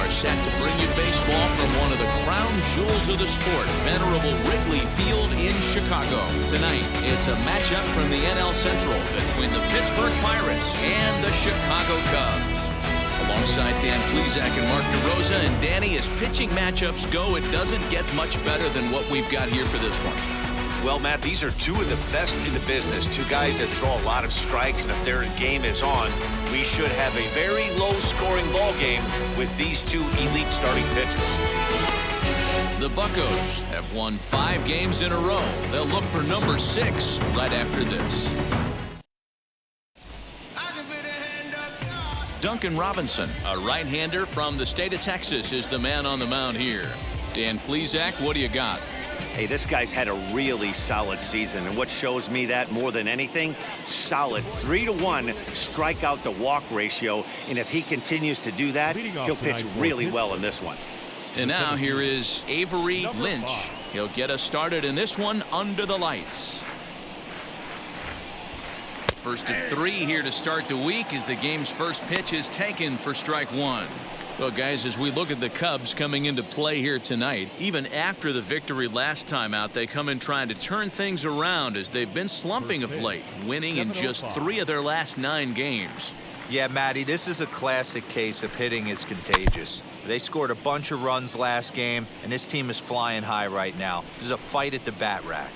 Set to bring you baseball from one of the crown jewels of the sport, venerable Wrigley Field in Chicago. Tonight, it's a matchup from the NL Central between the Pittsburgh Pirates and the Chicago Cubs. Alongside Dan Plesac and Mark DeRosa, and Danny, as pitching matchups go, it doesn't get much better than what we've got here for this one. Well, Matt, these are two of the best in the business. Two guys that throw a lot of strikes, and if their game is on, we should have a very low-scoring ball game with these two elite starting pitchers. The Buccos have won 5 games in a row. They'll look for number 6 right after this. Duncan Robinson, a right-hander from the state of Texas, is the man on the mound here. Dan Plesac, what do you got? Hey, this guy's had a really solid season, and what shows me that more than anything, solid 3-to-1 strikeout to walk ratio, and if he continues to do that, he'll pitch really well in this one. And now here is Avery Lynch. He'll get us started in this one under the lights. First of 3 here to start the week as the game's first pitch is taken for strike 1. Well, guys, as we look at the Cubs coming into play here tonight, even after the victory last time out, they come in trying to turn things around as they've been slumping of late, winning in just 3 of their last 9 games. Yeah, Matty, this is a classic case of hitting is contagious. They scored a bunch of runs last game, and this team is flying high right now. There's a fight at the bat rack.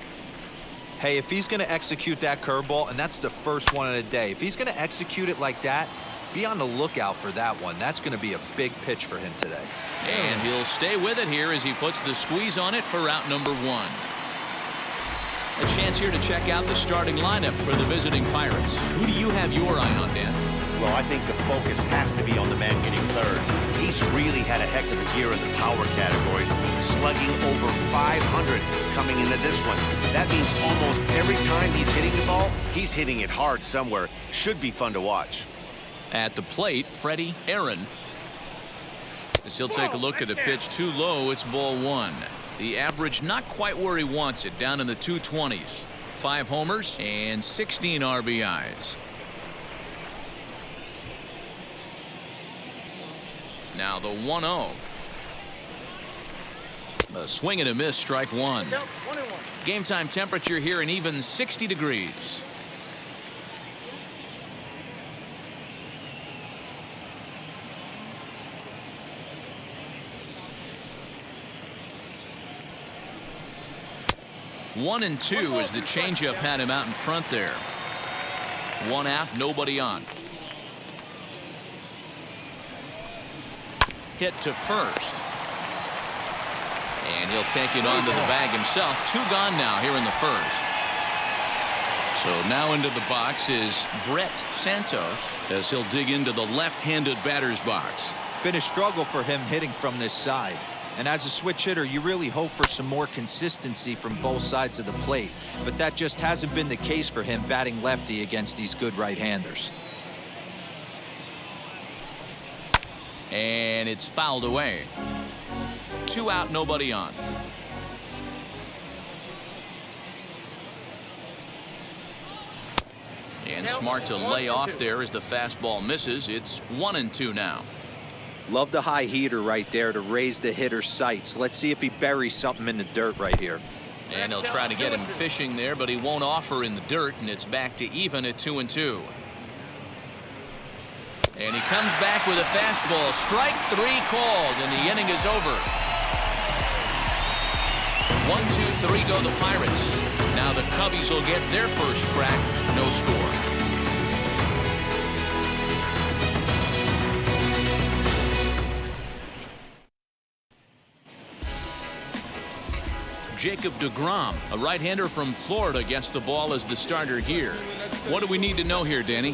Hey, if he's going to execute that curveball, and that's the first one of the day, if he's going to execute it like that, be on the lookout for that one. That's going to be a big pitch for him today. And he'll stay with it here as he puts the squeeze on it for out number 1. A chance here to check out the starting lineup for the visiting Pirates. Who do you have your eye on, Dan? Well, I think the focus has to be on the man hitting third. He's really had a heck of a year in the power categories, slugging over 500 coming into this one. That means almost every time he's hitting the ball, he's hitting it hard somewhere. Should be fun to watch. At the plate, Freddie Aaron. As he'll take a look at a pitch too low, it's ball 1. The average not quite where he wants it, down in the 220s. 5 homers and 16 RBIs. Now the 1-0. A swing and a miss, strike 1. Game time temperature here an even 60 degrees. One and 2 as the changeup had him out in front there. 1 out, nobody on. Hit to first. And he'll take it onto the bag himself. 2 gone now here in the first. So now into the box is Brett Santos as he'll dig into the left-handed batter's box. Been a struggle for him hitting from this side. And as a switch hitter, you really hope for some more consistency from both sides of the plate. But that just hasn't been the case for him batting lefty against these good right-handers. And it's fouled away. 2 out, nobody on. And smart to lay off there as the fastball misses. It's 1 and 2 now. Love the high heater right there to raise the hitter's sights. Let's see if he buries something in the dirt right here. And he'll try to get him fishing there, but he won't offer in the dirt, and it's back to even at 2 and 2. And he comes back with a fastball. Strike 3 called, and the inning is over. 1, 2, 3 go the Pirates. Now the Cubbies will get their first crack. No score. Jacob deGrom, a right-hander from Florida, gets the ball as the starter here. What do we need to know here, Danny?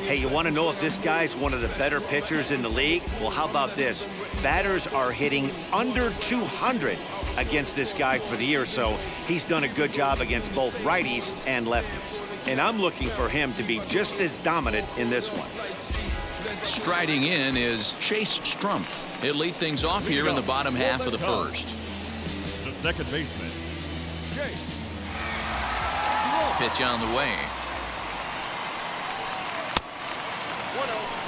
Hey, you want to know if this guy's one of the better pitchers in the league? Well, how about this? Batters are hitting under 200 against this guy for the year, so he's done a good job against both righties and lefties. And I'm looking for him to be just as dominant in this one. Striding in is Chase Strumpf. He'll lead things off here in the bottom half of the first. The second baseman, Chase. Pitch on the way.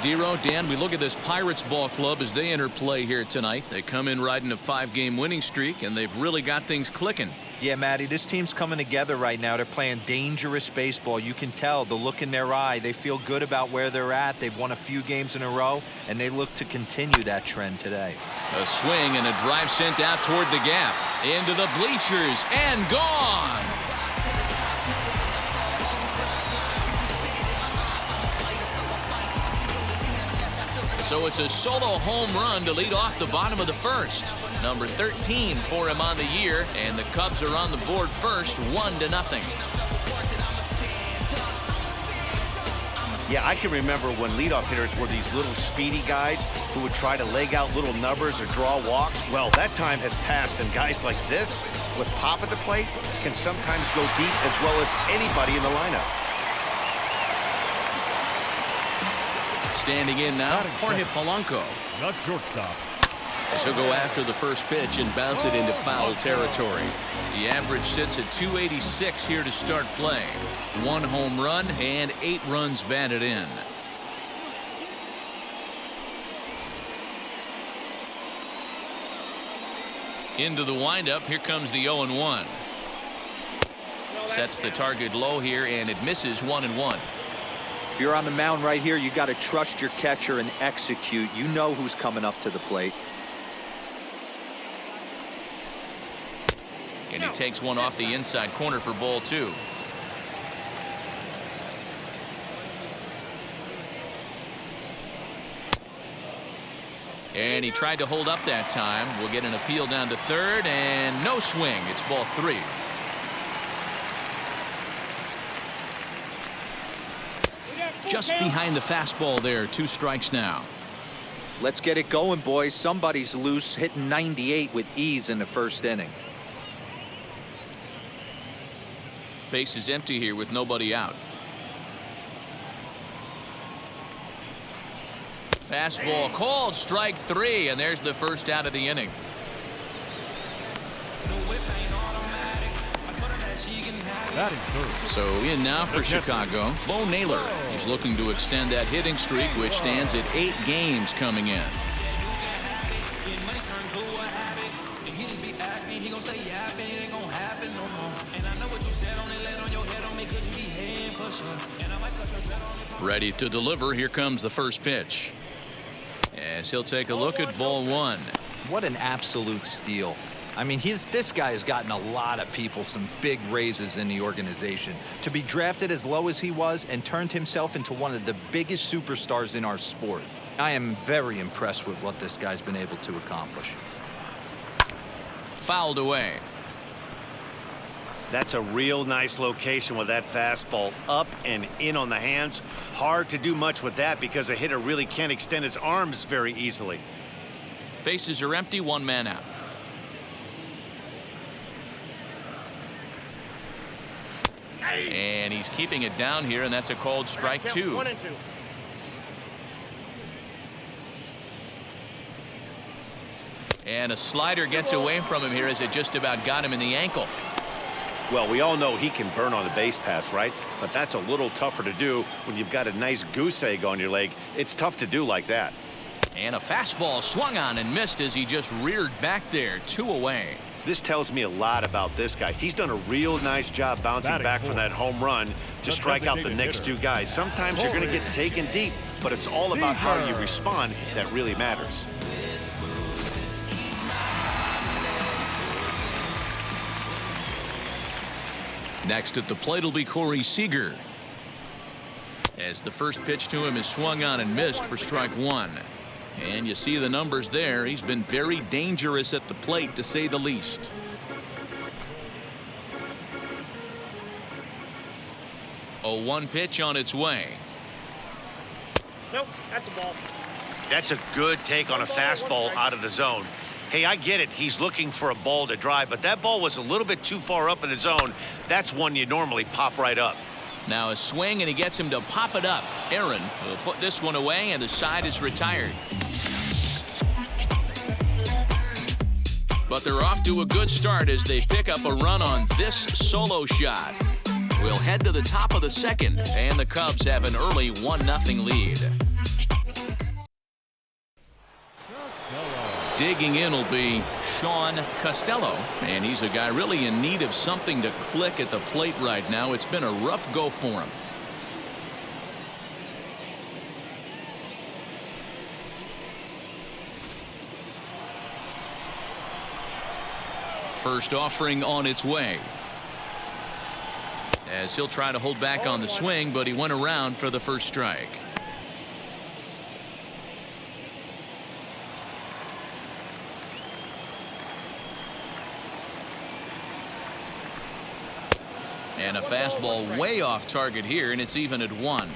Dero, Dan, we look at this Pirates ball club as they enter play here tonight. They come in riding a 5-game winning streak, and they've really got things clicking. Yeah, Matty, this team's coming together right now. They're playing dangerous baseball. You can tell the look in their eye. They feel good about where they're at. They've won a few games in a row, and they look to continue that trend today. A swing and a drive sent out toward the gap. Into the bleachers and gone. So it's a solo home run to lead off the bottom of the first. Number 13 for him on the year, and the Cubs are on the board first, 1-0. Yeah, I can remember when leadoff hitters were these little speedy guys who would try to leg out little numbers or draw walks. Well, that time has passed, and guys like this, with pop at the plate, can sometimes go deep as well as anybody in the lineup. Standing in now, Jorge Polanco. Not shortstop. So go after the first pitch and bounce it into foul territory. The average sits at 286 here to start play. 1 home run and 8 runs batted in. Into the windup, here comes the 0-1. Sets the target low here, and it misses 1-1. If you're on the mound right here, you got to trust your catcher and execute. You know who's coming up to the plate. And he takes one off the inside corner for ball 2. And he tried to hold up that time. We'll get an appeal down to third, and no swing. It's ball 3. Just behind the fastball there. 2 strikes now. Let's get it going, boys. Somebody's loose, hitting 98 with ease in the first inning. Base is empty here with nobody out. Fastball called, strike 3, and there's the first out of the inning. So in now for Chicago, Bo Naylor. He's looking to extend that hitting streak, which stands at 8 games coming in. Ready to deliver. Here comes the first pitch. As he'll take a look at ball 1. What an absolute steal. I mean, this guy has gotten a lot of people some big raises in the organization. To be drafted as low as he was and turned himself into one of the biggest superstars in our sport. I am very impressed with what this guy's been able to accomplish. Fouled away. That's a real nice location with that fastball up and in on the hands. Hard to do much with that because a hitter really can't extend his arms very easily. Bases are empty, 1 man out. And he's keeping it down here, and that's a called strike 2. And a slider gets away from him here as it just about got him in the ankle. Well, we all know he can burn on a base pass, right? But that's a little tougher to do when you've got a nice goose egg on your leg. It's tough to do like that. And a fastball swung on and missed as he just reared back there. 2 away. This tells me a lot about this guy. He's done a real nice job bouncing back from that home run to strike out the next 2 guys. Sometimes you're going to get taken deep, but it's all about how you respond that really matters. Next at the plate will be Corey Seager. As the first pitch to him is swung on and missed for strike 1. And you see the numbers there. He's been very dangerous at the plate, to say the least. 0-1 pitch on its way. Nope, that's a ball. That's a good take on a fastball out of the zone. Hey, I get it. He's looking for a ball to drive, but that ball was a little bit too far up in the zone. That's one you normally pop right up. Now a swing, and he gets him to pop it up. Aaron will put this one away, and the side is retired. But they're off to a good start as they pick up a run on this solo shot. We'll head to the top of the second, and the Cubs have an early 1-0 lead. Digging in will be Sean Costello, and he's a guy really in need of something to click at the plate right now. It's been a rough go for him. First offering on its way, as he'll try to hold back on the swing, but he went around for the first strike. And a fastball way off target here, and it's even at 1.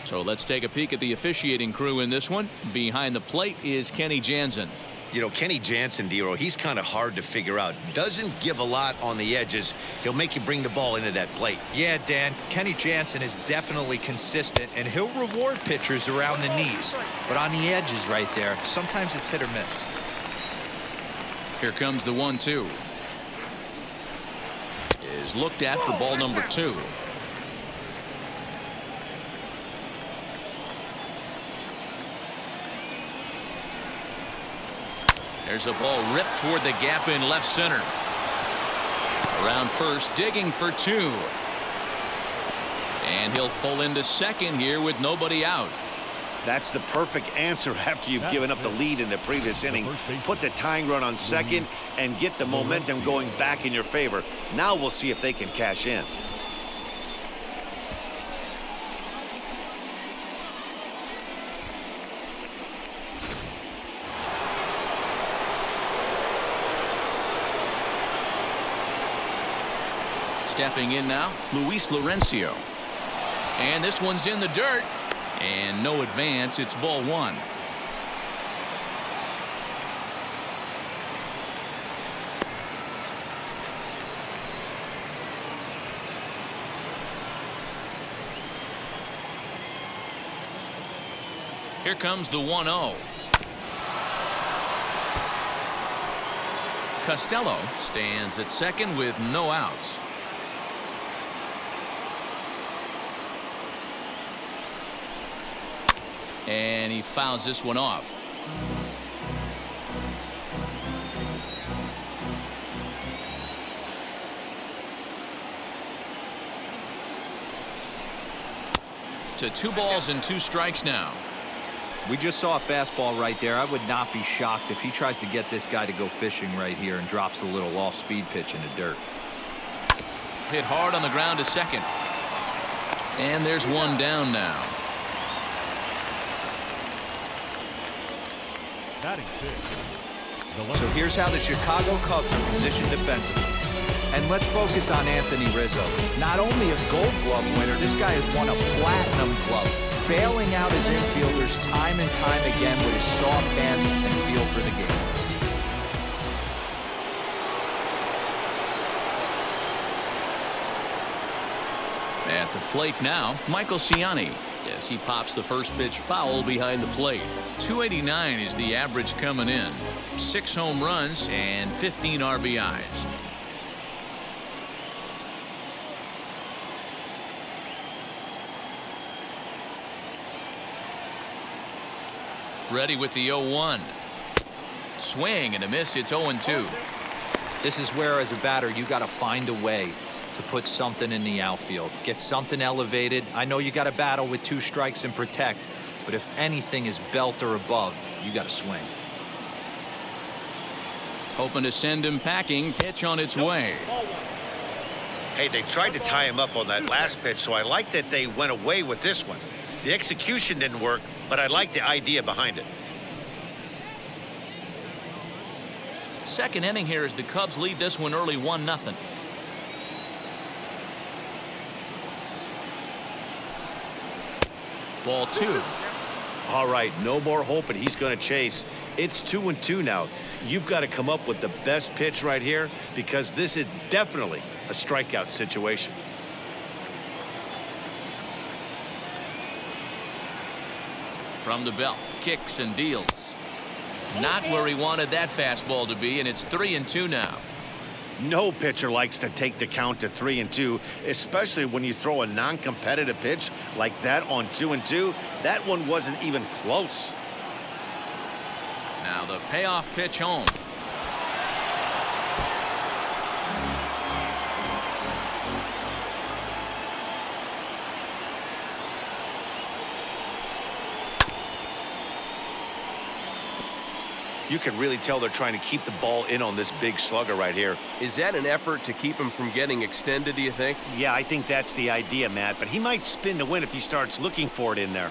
So let's take a peek at the officiating crew in this one. Behind the plate is Kenny Jansen. You know, Kenny Jansen, Dero, he's kind of hard to figure out. Doesn't give a lot on the edges. He'll make you bring the ball into that plate. Yeah, Dan, Kenny Jansen is definitely consistent, and he'll reward pitchers around the knees. But on the edges right there, sometimes it's hit or miss. Here comes the 1-2. Is looked at for ball number 2. There's a ball ripped toward the gap in left center. Around first, digging for 2. And he'll pull into second here with nobody out. That's the perfect answer after you've given up the lead in the previous inning. Put the tying run on second and get the momentum going back in your favor. Now we'll see if they can cash in. Stepping in now, Luis Laurencio. And this one's in the dirt. And no advance. It's ball 1. Here comes the 1-0. Costello stands at second with no outs. And he fouls this one off. To 2 balls and 2 strikes now. We just saw a fastball right there. I would not be shocked if he tries to get this guy to go fishing right here and drops a little off-speed pitch in the dirt. Hit hard on the ground to second. And there's one down now. So here's how the Chicago Cubs are positioned defensively. And let's focus on Anthony Rizzo. Not only a Gold Glove winner, this guy has won a Platinum Glove, bailing out his infielders time and time again with his soft hands and feel for the game. At the plate now, Michael Ciani. Yes, he pops the first pitch foul behind the plate. 289 is the average coming in. 6 home runs and 15 RBIs. Ready with the 0-1. Swing and a miss. It's 0-2. This is where, as a batter, you got to find a way to put something in the outfield. Get something elevated. I know you got to battle with 2 strikes and protect, but if anything is belt or above, you got to swing. Hoping to send him packing. Pitch on its way. Hey, they tried to tie him up on that last pitch, so I like that they went away with this one. The execution didn't work, but I like the idea behind it. Second inning here as the Cubs lead this one early 1-0. Ball 2. All right, no more hoping he's going to chase. It's 2-2 now. You've got to come up with the best pitch right here because this is definitely a strikeout situation. From the belt, kicks and deals. Not where he wanted that fastball to be, and it's 3-2 now. No pitcher likes to take the count to 3-2, especially when you throw a non-competitive pitch like that on 2-2. That one wasn't even close. Now the payoff pitch home. You can really tell they're trying to keep the ball in on this big slugger right here. Is that an effort to keep him from getting extended, do you think? Yeah, I think that's the idea, Matt, but he might spin to win if he starts looking for it in there.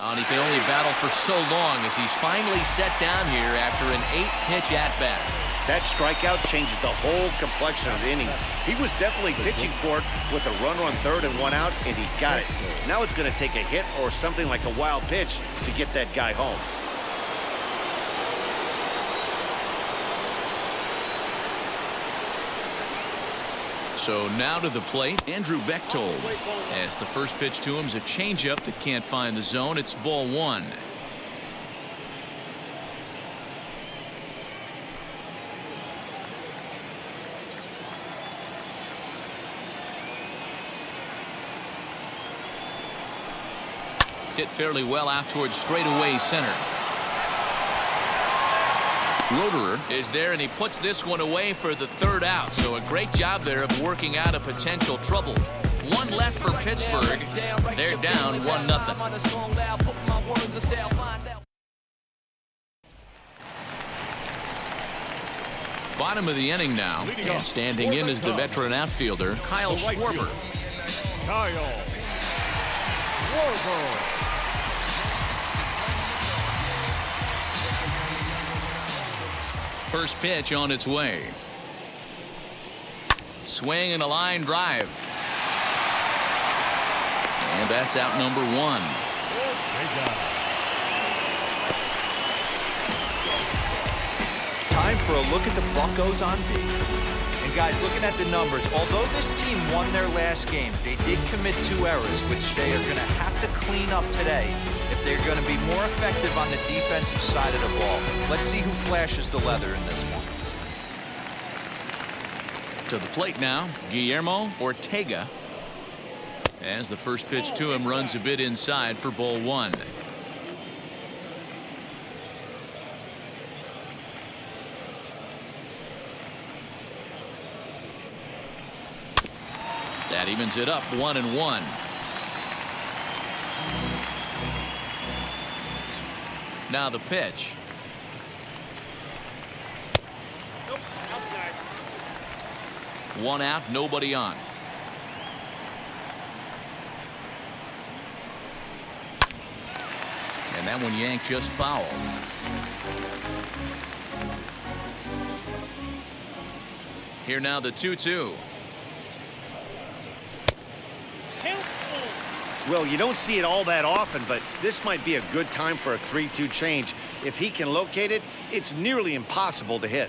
And he can only battle for so long as he's finally set down here after an 8-pitch at-bat. That strikeout changes the whole complexion of the inning. He was definitely pitching for it with a runner on third and 1 out, and he got it. Now it's going to take a hit or something like a wild pitch to get that guy home. So now to the plate, Andrew Bechtold. As the first pitch to him is a changeup that can't find the zone. It's ball 1. Hit fairly well out towards straightaway center. Roederer is there, and he puts this one away for the 3rd out. So a great job there of working out a potential trouble. 1 left for Pittsburgh. They're down 1-0. Bottom of the inning now, and standing in is the veteran outfielder Kyle Schwarber. Kyle Schwarber. First pitch on its way. Swing and a line drive. And that's out number 1. Time for a look at the Buccos on D. And guys, looking at the numbers, although this team won their last game, they did commit 2 errors, which they are going to have to clean up today if they're going to be more effective on the defensive side of the ball. Let's see who flashes the leather in this one. To the plate now, Guillermo Ortega. As the first pitch to him runs a bit inside for ball 1. That evens it up 1-1. Now the pitch. Nope, outside. 1 out, nobody on. And that one yanked just foul. Here now the 2-2. Well, you don't see it all that often, but this might be a good time for a 3-2 change. If he can locate it, it's nearly impossible to hit.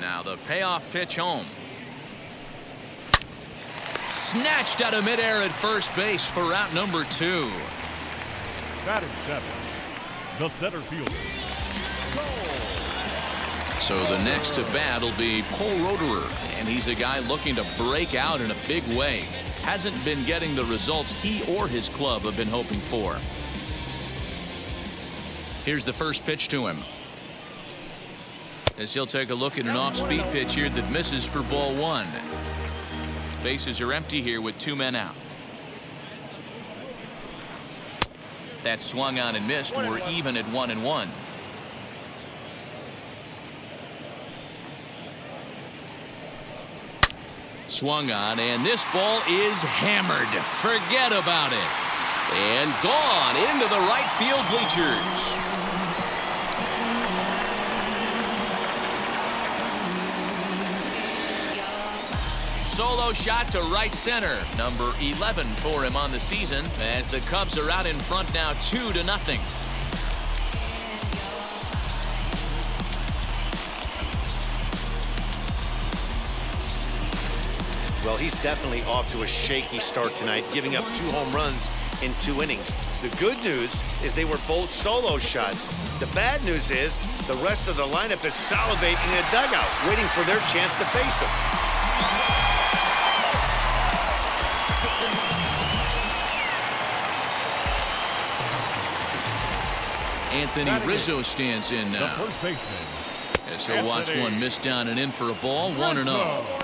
Now the payoff pitch home. Snatched out of midair at first base for out number 2. Batting 7, the center fielder. So the next to bat will be Cole Roederer, and he's a guy looking to break out in a big way. Hasn't been getting the results he or his club have been hoping for. Here's the first pitch to him. As he'll take a look at an off-speed pitch here that misses for ball 1. Bases are empty here with 2 men out. That swung on and missed. We're even at 1-1. Swung on, and this ball is hammered. Forget about it. And gone into the right field bleachers. Solo shot to right center. Number 11 for him on the season as the Cubs are out in front now 2-0. Well, he's definitely off to a shaky start tonight, giving up 2 home runs in 2 innings. The good news is they were both solo shots. The bad news is the rest of the lineup is salivating in the dugout, waiting for their chance to face him. Anthony Rizzo stands in The now. first baseman. As he'll watch one miss down and in for a ball, 1-0.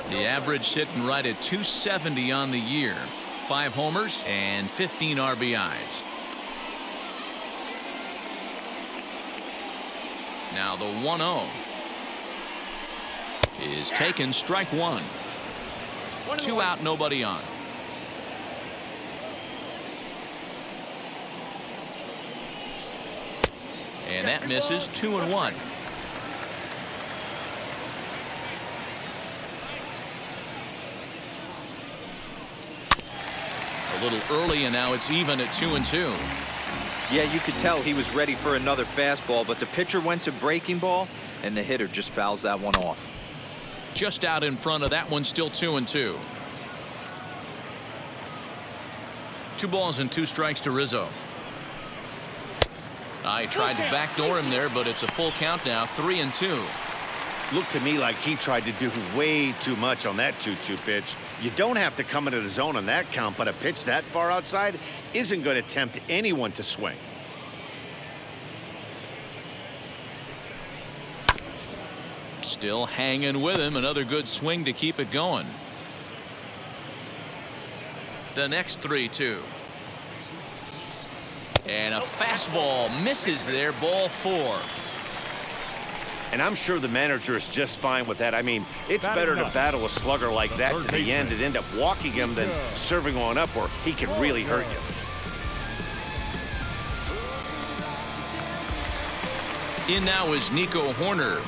The average sitting right at 270 on the year. 5 homers and 15 RBIs. Now the 1-0 is taken, strike 1. 2 out, nobody on. And that misses. 2-1. A little early, and now it's even at 2-2. Yeah, you could tell he was ready for another fastball, but the pitcher went to breaking ball, and the hitter just fouls that one off. Just out in front of that one, still 2-2. 2 balls and 2 strikes to Rizzo. I tried to backdoor him there, but it's a full count now, 3-2. Looked to me like he tried to do way too much on that 2-2 pitch. You don't have to come into the zone on that count, but a pitch that far outside isn't going to tempt anyone to swing. Still hanging with him. Another good swing to keep it going. The next 3-2. And a fastball misses there, ball 4. And I'm sure the manager is just fine with that. I mean, it's better to battle a slugger like that to the end and end up walking him than serving one up where he can really hurt you. In now is Nico Horner.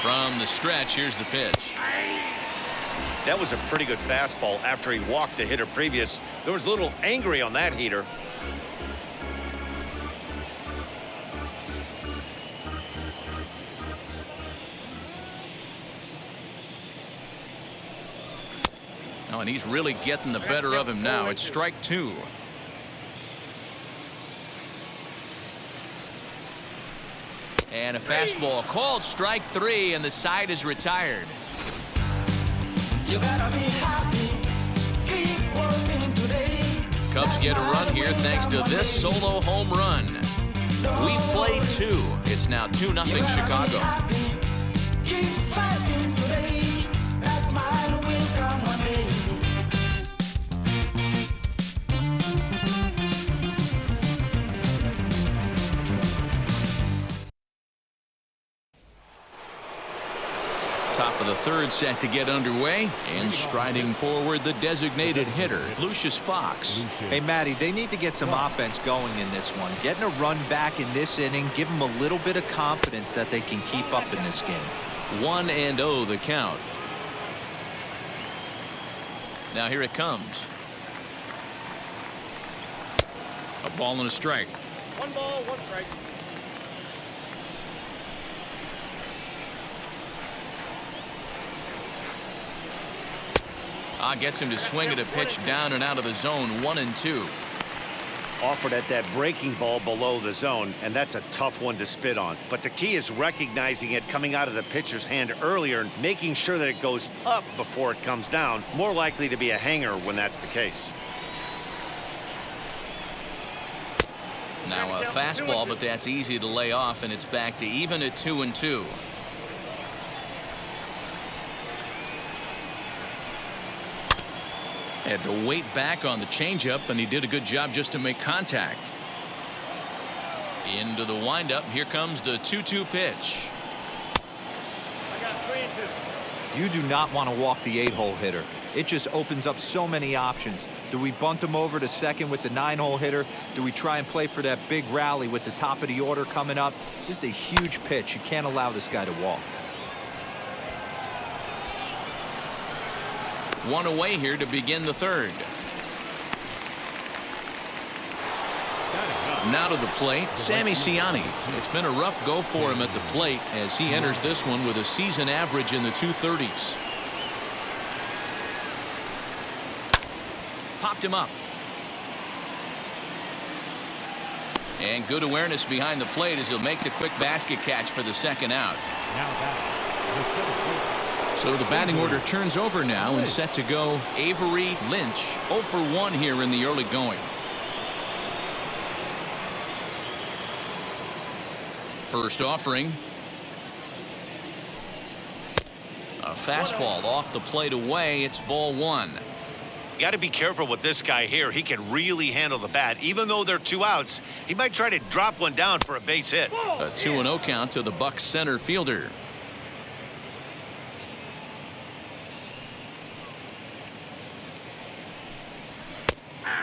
From the stretch, here's the pitch. That was a pretty good fastball after he walked the hitter previous. There was a little angry on that heater. Oh, and he's really getting the better of him now. It's strike 2. And a fastball called strike 3, and the side is retired. You gotta be happy. Keep working today. Cubs get a run here thanks to this solo home run. We've played 2. It's now 2-0 Chicago. Keep fighting today. That smile will come one day. Top of the 3rd set to get underway, and striding forward the designated hitter, Lucius Fox. Hey, Matty, they need to get some offense going in this one. Getting a run back in this inning, give them a little bit of confidence that they can keep up in this game. 1-0 the count. Now here it comes. A ball and a strike. 1 ball, 1 strike. Gets him to swing at a pitch down and out of the zone, 1-2. Offered at that breaking ball below the zone, and that's a tough one to spit on. But the key is recognizing it coming out of the pitcher's hand earlier and making sure that it goes up before it comes down. More likely to be a hanger when that's the case. Now a fastball, but that's easy to lay off, and it's back to even at 2-2. Had to wait back on the changeup, and he did a good job just to make contact. Into the windup. Here comes the 2-2 pitch. You do not want to walk the 8-hole hitter. It just opens up so many options. Do we bunt him over to second with the 9-hole hitter? Do we try and play for that big rally with the top of the order coming up? This is a huge pitch. You can't allow this guy to walk. One away here to begin the third. Now to the plate, Sammy Ciani. It's been a rough go for him at the plate as he enters this one with a season average in the 230s. Popped him up. And good awareness behind the plate as he'll make the quick basket catch for the second out. So the batting order turns over now and set to go Avery Lynch. 0 for 1 here in the early going. First offering. A fastball off the plate away. It's ball 1. Got to be careful with this guy here. He can really handle the bat. Even though they're 2 outs, he might try to drop one down for a base hit. A 2-0 count to the Bucs center fielder.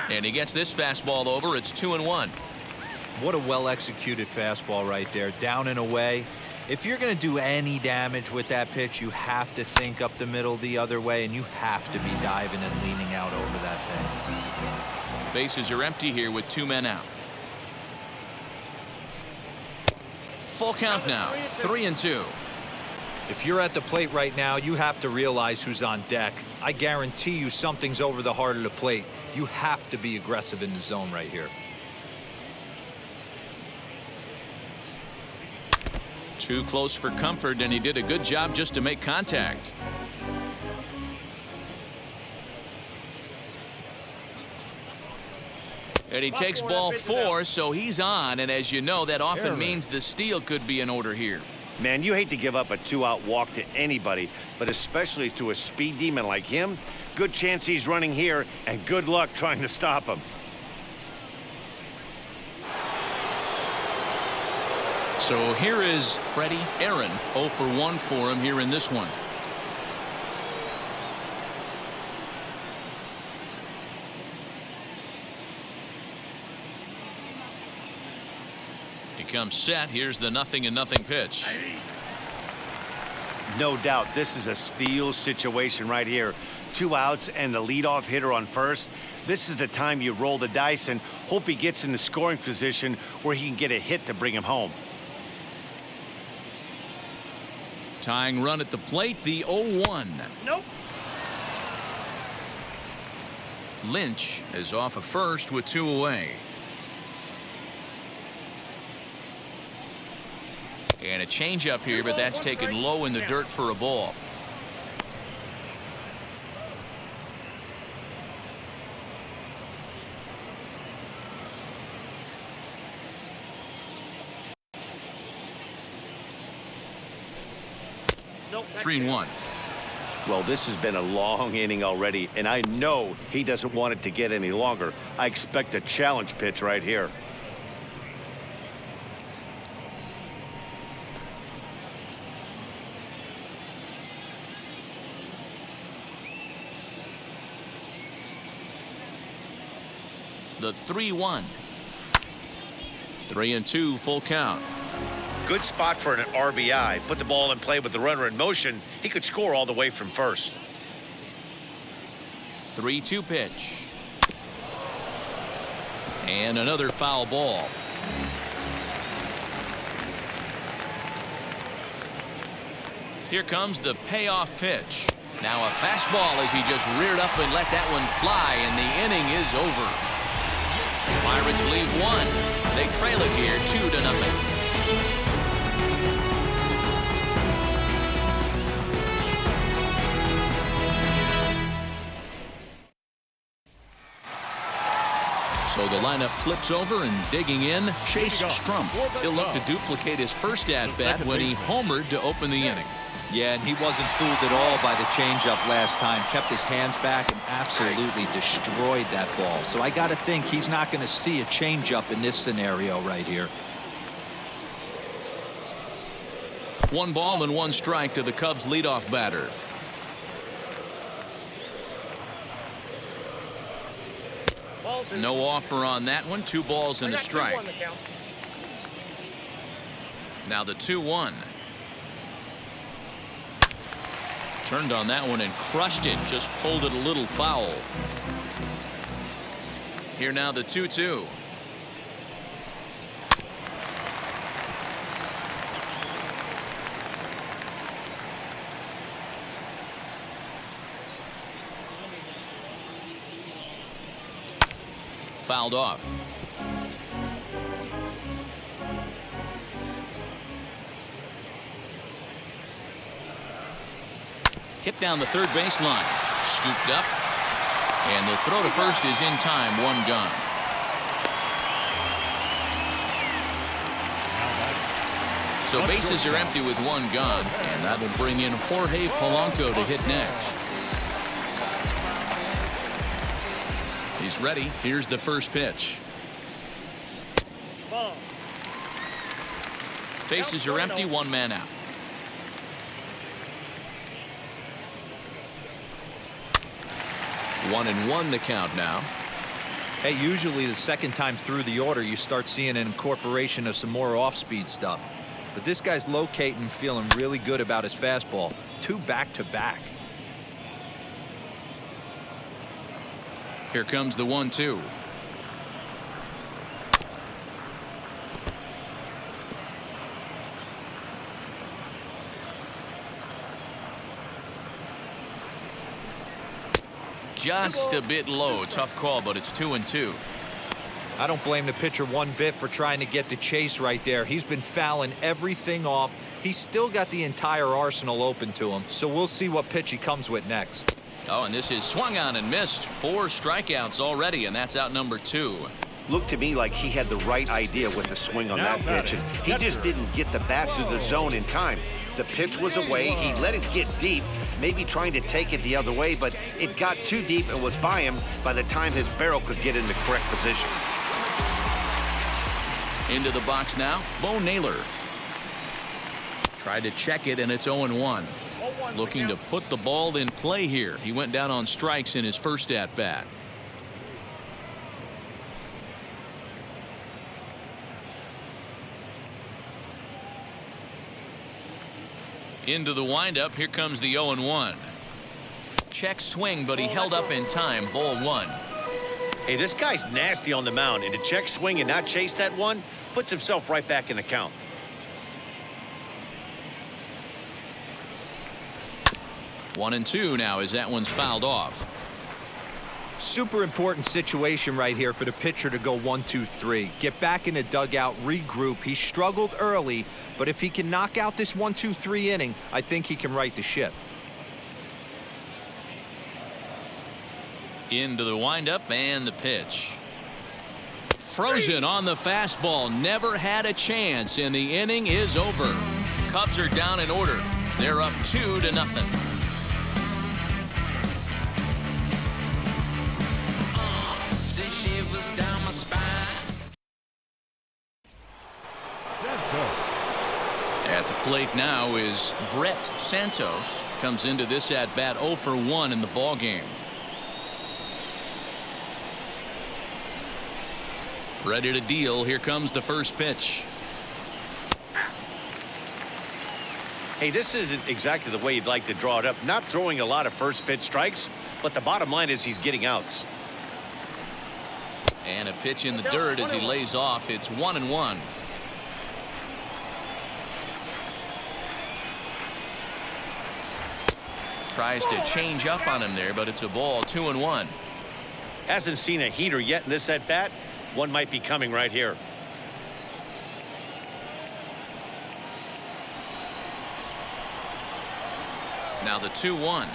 And he gets this fastball over. It's 2-1. What a well-executed fastball right there. Down and away. If you're going to do any damage with that pitch, you have to think up the middle the other way, and you have to be diving and leaning out over that thing. Bases are empty here with 2 men out. Full count now. 3-2. If you're at the plate right now, you have to realize who's on deck. I guarantee you something's over the heart of the plate. You have to be aggressive in the zone right here. Too close for comfort, and he did a good job just to make contact. And he takes ball 4, so he's on, and as you know, that often means the steal could be in order here. Man, you hate to give up a 2-out walk to anybody, but especially to a speed demon like him. Good chance he's running here, and good luck trying to stop him. So here is Freddie Aaron. 0 for 1 for him here in this one. He comes set. Here's the 0-0 pitch. No doubt this is a steal situation right here. 2 outs and the leadoff hitter on first. This is the time you roll the dice and hope he gets in the scoring position where he can get a hit to bring him home. Tying run at the plate, the 0-1. Nope. Lynch is off of first with 2 away. And a changeup here, but that's taken low in the dirt for a ball. Nope. 3-1. Well, this has been a long inning already, and I know he doesn't want it to get any longer. I expect a challenge pitch right here. The 3-1. 3-2 full count. Good spot for an RBI. Put the ball in play with the runner in motion. He could score all the way from first. 3-2 pitch. And another foul ball. Here comes the payoff pitch. Now a fastball as he just reared up and let that one fly, and the inning is over. Pirates leave 1. They trail it here 2-0. So the lineup flips over, and digging in, Chase Strumpf. He'll look to duplicate his first at-bat when he homered to open the inning. Yeah, and he wasn't fooled at all by the changeup last time. Kept his hands back and absolutely destroyed that ball. So I got to think he's not going to see a changeup in this scenario right here. 1 ball and 1 strike to the Cubs leadoff batter. No offer on that one. 2 balls and a strike. Now the 2-1. Turned on that one and crushed it. Just pulled it a little foul. Here now the 2-2. Fouled off. Hit down the third baseline. Scooped up. And the throw to first is in time. 1 gone. So bases are empty with 1 gone. And that will bring in Jorge Polanco to hit next. He's ready. Here's the first pitch. Ball. Bases are empty. 1 man out. One and 1 the count now. Hey, usually the second time through the order, you start seeing an incorporation of some more off-speed stuff. But this guy's locating, feeling really good about his fastball. 2 back-to-back. Here comes the 1-2. Just a bit low. Tough call, but it's 2-2. I don't blame the pitcher one bit for trying to get the chase right there. He's been fouling everything off. He's still got the entire arsenal open to him. So we'll see what pitch he comes with next. Oh, and this is swung on and missed. 4 strikeouts already, and that's out number 2. Looked to me like he had the right idea with the swing on that pitch, and he just didn't get the bat through the zone in time. The pitch was away. He let it get deep, maybe trying to take it the other way, but it got too deep and was by him by the time his barrel could get in the correct position. Into the box now, Bo Naylor. Tried to check it, and it's 0-1. Looking to put the ball in play here. He went down on strikes in his first at-bat. Into the windup. Here comes the 0-1. Check swing, but he held up in time. Ball 1. Hey, this guy's nasty on the mound, and to check swing and not chase that one puts himself right back in the count. One and 2 now as that one's fouled off. Super important situation right here for the pitcher to go 1-2-3. Get back in the dugout, regroup. He struggled early, but if he can knock out this 1-2-3 inning, I think he can right the ship. Into the windup and the pitch. Frozen on the fastball. Never had a chance, and the inning is over. Cubs are down in order. They're up 2-0. At the plate now is Brett Santos. Comes into this at bat 0 for 1 in the ball game. Ready to deal. Here comes the first pitch. Hey, this isn't exactly the way you'd like to draw it up. Not throwing a lot of first pitch strikes, but the bottom line is he's getting outs. And a pitch in the dirt as he lays off. It's 1-1. Tries to change up on him there, but it's a ball. 2-1. Hasn't seen a heater yet in this at bat. One might be coming right here. Now the 2-1.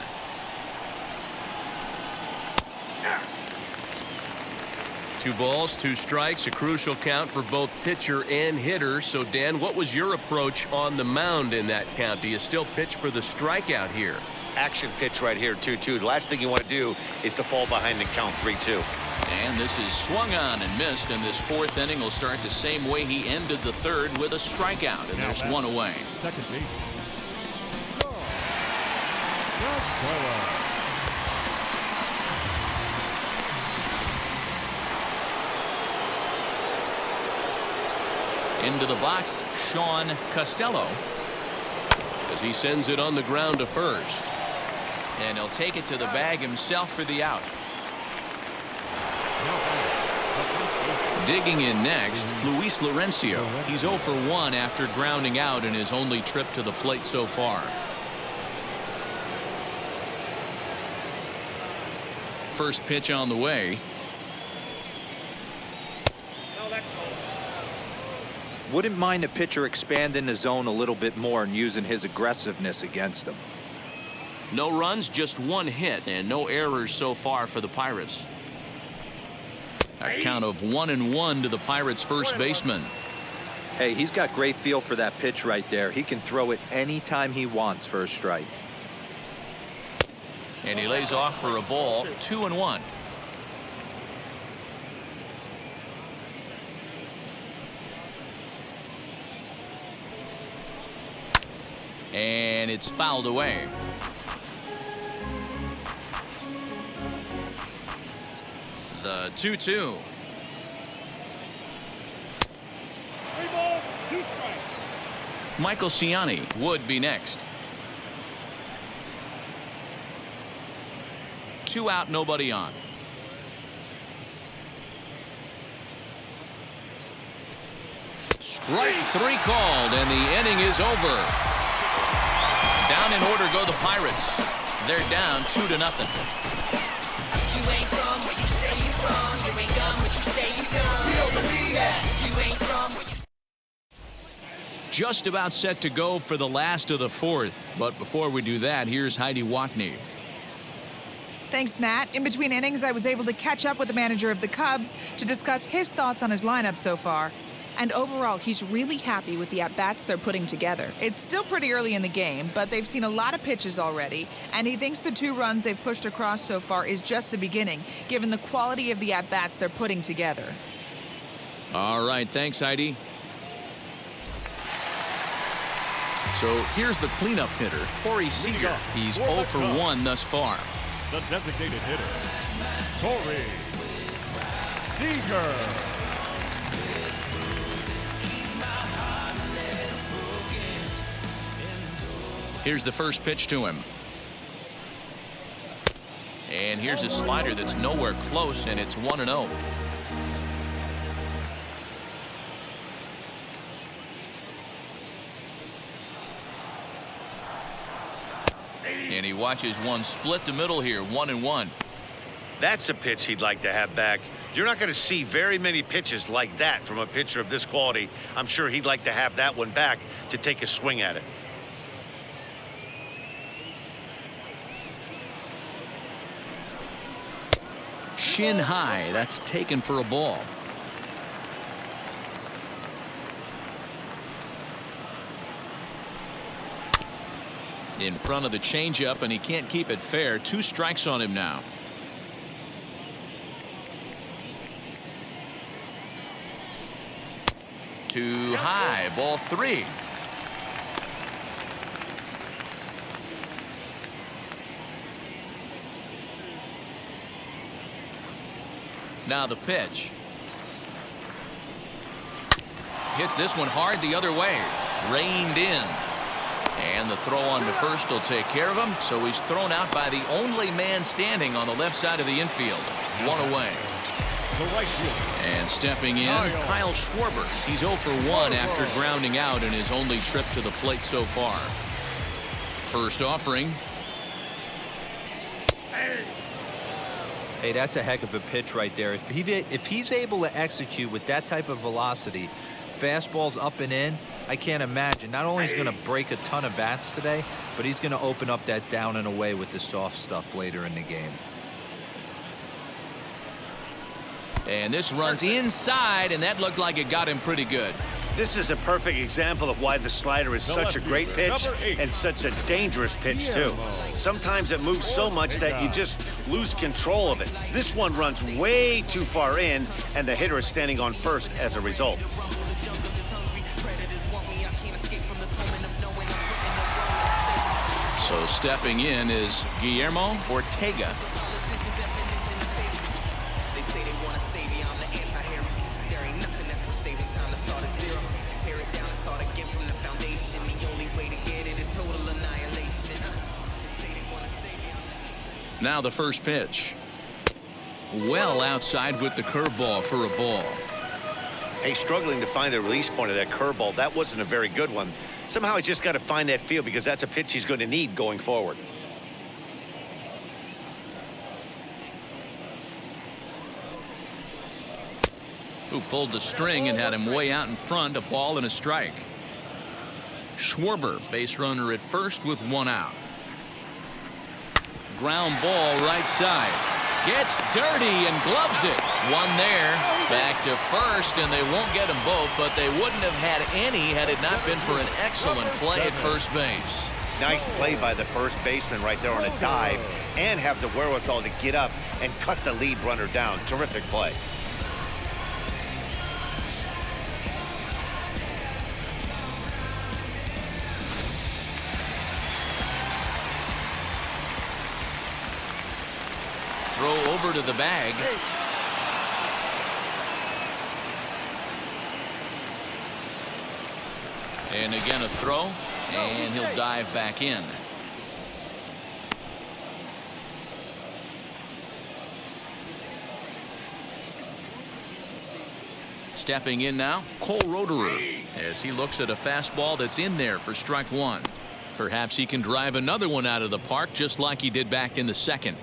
Two balls, 2 strikes, a crucial count for both pitcher and hitter. So, Dan, what was your approach on the mound in that count? Do you still pitch for the strikeout here? Action pitch right here, 2-2. The last thing you want to do is to fall behind the count 3-2. And this is swung on and missed, and this 4th inning will start the same way he ended the 3rd with a strikeout, and there's 1 away. Second base. Costello. Into the box, Sean Costello, As he sends it on the ground to first. and he'll take it to the bag himself for the out. Digging in next, Luis Laurencio. He's 0 for 1 after grounding out in his only trip to the plate so far. First pitch on the way. No, that's cold. Wouldn't mind the pitcher expanding the zone a little bit more and using his aggressiveness against him. No runs, just 1 hit, and no errors so far for the Pirates. A count of 1-1 to the Pirates' first baseman. Hey, he's got great feel for that pitch right there. He can throw it anytime he wants for a strike. And he lays off for a ball, 2-1. And it's fouled away. The 2-2. 3 balls, 2 strikes. Michael Ciani would be next. 2 out, nobody on. Strike 3 called, and the inning is over. Down in order go the Pirates. They're down 2-0. You ain't from where you say you from. You ain't done what you say you done. We don't believe that. You ain't from where you. Just about set to go for the last of the 4th. But before we do that, here's Heidi Watney. Thanks, Matt. In between innings, I was able to catch up with the manager of the Cubs to discuss his thoughts on his lineup so far. And overall, he's really happy with the at-bats they're putting together. It's still pretty early in the game, but they've seen a lot of pitches already, and he thinks the 2 runs they've pushed across so far is just the beginning, given the quality of the at-bats they're putting together. All right, thanks, Heidi. So here's the cleanup hitter, Corey Seager. He's 0 for 1 thus far. The designated hitter, Corey Seager. Here's the first pitch to him. And here's a slider that's nowhere close, and it's 1-0. And he watches one split the middle here, 1-1. That's a pitch he'd like to have back. You're not going to see very many pitches like that from a pitcher of this quality. I'm sure he'd like to have that one back to take a swing at it. Shin high, that's taken for a ball. In front of the changeup, and he can't keep it fair. 2 strikes on him now. Too high, ball 3. Now the pitch. Hits this one hard the other way. Reined in. And the throw on to first will take care of him. So he's thrown out by the only man standing on the left side of the infield. 1 away. The right fielder. And stepping in, Kyle Schwarber. He's 0 for 1 after grounding out in his only trip to the plate so far. First offering. Hey, that's a heck of a pitch right there. If he's able to execute with that type of velocity, fastballs up and in, I can't imagine. Not only is he going to break a ton of bats today, but he's going to open up that down and away with the soft stuff later in the game. And this runs inside, and that looked like it got him pretty good. This is a perfect example of why the slider is such a great pitch and such a dangerous pitch, too. Sometimes it moves so much that you just lose control of it. This one runs way too far in, and the hitter is standing on first as a result. So stepping in is Guillermo Ortega. They say they want to save you, I'm the anti-hero. There ain't nothing that's worth saving, time to start at zero. Tear it down and start again from the foundation. The only way to get it is total annihilation. They say they want to save you. Now the first pitch. Well outside with the curveball for a ball. Hey, struggling to find the release point of that curveball. That wasn't a very good one. Somehow he's just got to find that feel because that's a pitch he's going to need going forward. Who pulled the string and had him way out in front, a ball and a strike. Schwarber, base runner at first with one out. Ground ball right side. Gets dirty and gloves it. One there. Back to first, and they won't get them both, but they wouldn't have had any had it not been for an excellent play at first base. Nice play by the first baseman right there on a dive, and have the wherewithal to get up and cut the lead runner down. Terrific play. Throw over to the bag. And again a throw, and he'll dive back in. Stepping in now, Cole Roederer, as he looks at a fastball that's in there for strike one. Perhaps he can drive another one out of the park just like he did back in the second.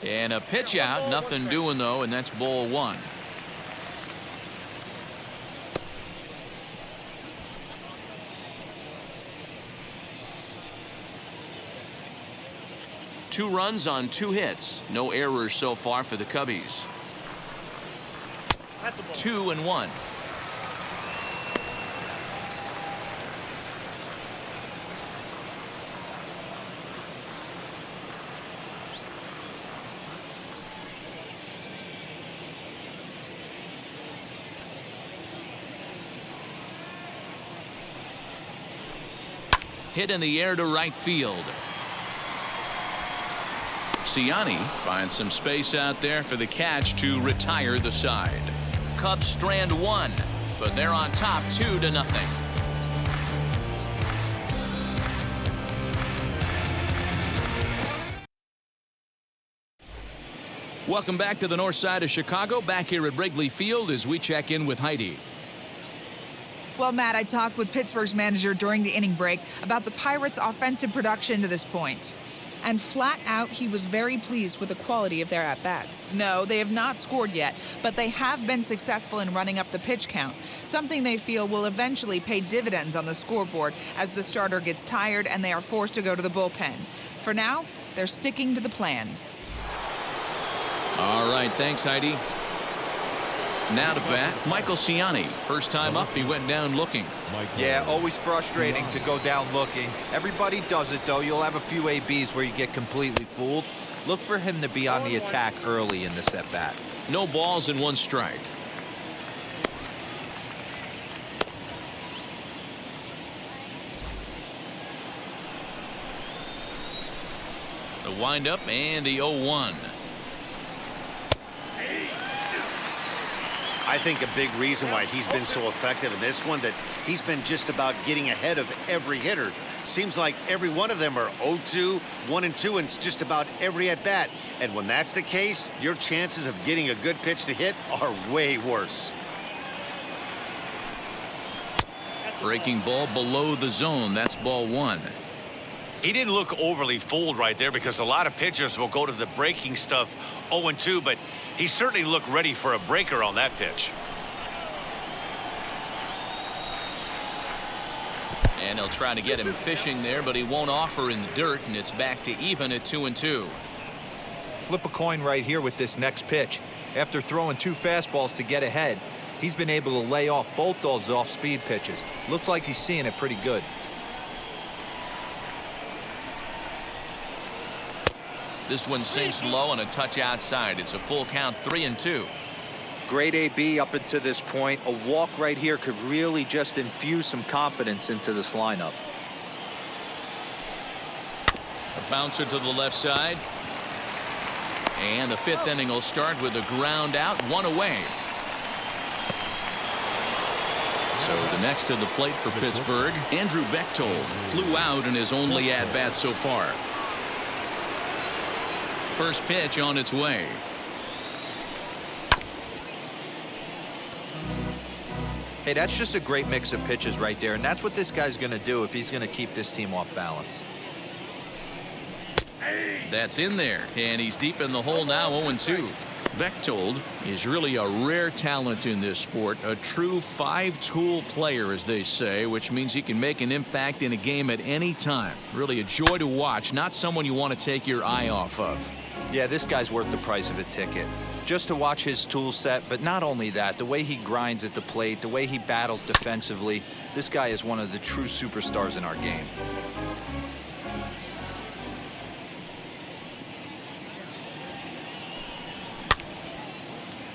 And a pitch out, nothing doing though, and that's ball one. Two runs on two hits. No errors so far for the Cubbies. 2-1. Hit in the air to right field. Ciani finds some space out there for the catch to retire the side. Cubs strand one, but they're on top 2-0. Welcome back to the north side of Chicago. Back here at Wrigley Field as we check in with Heidi. Well, Matt, I talked with Pittsburgh's manager during the inning break about the Pirates' offensive production to this point. And flat out, he was very pleased with the quality of their at-bats. No, they have not scored yet, but they have been successful in running up the pitch count, something they feel will eventually pay dividends on the scoreboard as the starter gets tired and they are forced to go to the bullpen. For now, they're sticking to the plan. All right, thanks, Heidi. Now to bat, Michael Ciani. First time up, he went down looking. Yeah, always frustrating to go down looking. Everybody does it, though. You'll have a few ABs where you get completely fooled. Look for him to be on the attack early in this at-bat. No balls and one strike. The windup and the 0-1. I think a big reason why he's been so effective in this one that he's been just about getting ahead of every hitter. Seems like every one of them are 0-2, 1-2, and it's just about every at bat. And when that's the case, your chances of getting a good pitch to hit are way worse. Breaking ball below the zone. That's ball one. He didn't look overly fooled right there because a lot of pitchers will go to the breaking stuff 0-2, but he certainly looked ready for a breaker on that pitch. And he'll try to get him fishing there, but he won't offer in the dirt, and it's back to even at 2-2. Flip a coin right here with this next pitch. After throwing two fastballs to get ahead, he's been able to lay off both those off-speed pitches. Looks like he's seeing it pretty good. This one sinks low and a touch outside. It's a full count, 3-2. Great AB up until this point. A walk right here could really just infuse some confidence into this lineup. A bouncer to the left side. And the fifth inning will start with a ground out, one away. So the next to the plate for Pittsburgh, Andrew Bechtold flew out in his only at-bat so far. First pitch on its way. Hey, that's just a great mix of pitches right there, and that's what this guy's going to do if he's going to keep this team off balance. That's in there, and he's deep in the hole now, 0-2. Bechtold is really a rare talent in this sport, a true five-tool player, as they say, which means he can make an impact in a game at any time. Really a joy to watch, not someone you want to take your eye off of. Yeah, this guy's worth the price of a ticket. Just to watch his tool set, but not only that, the way he grinds at the plate, the way he battles defensively, this guy is one of the true superstars in our game.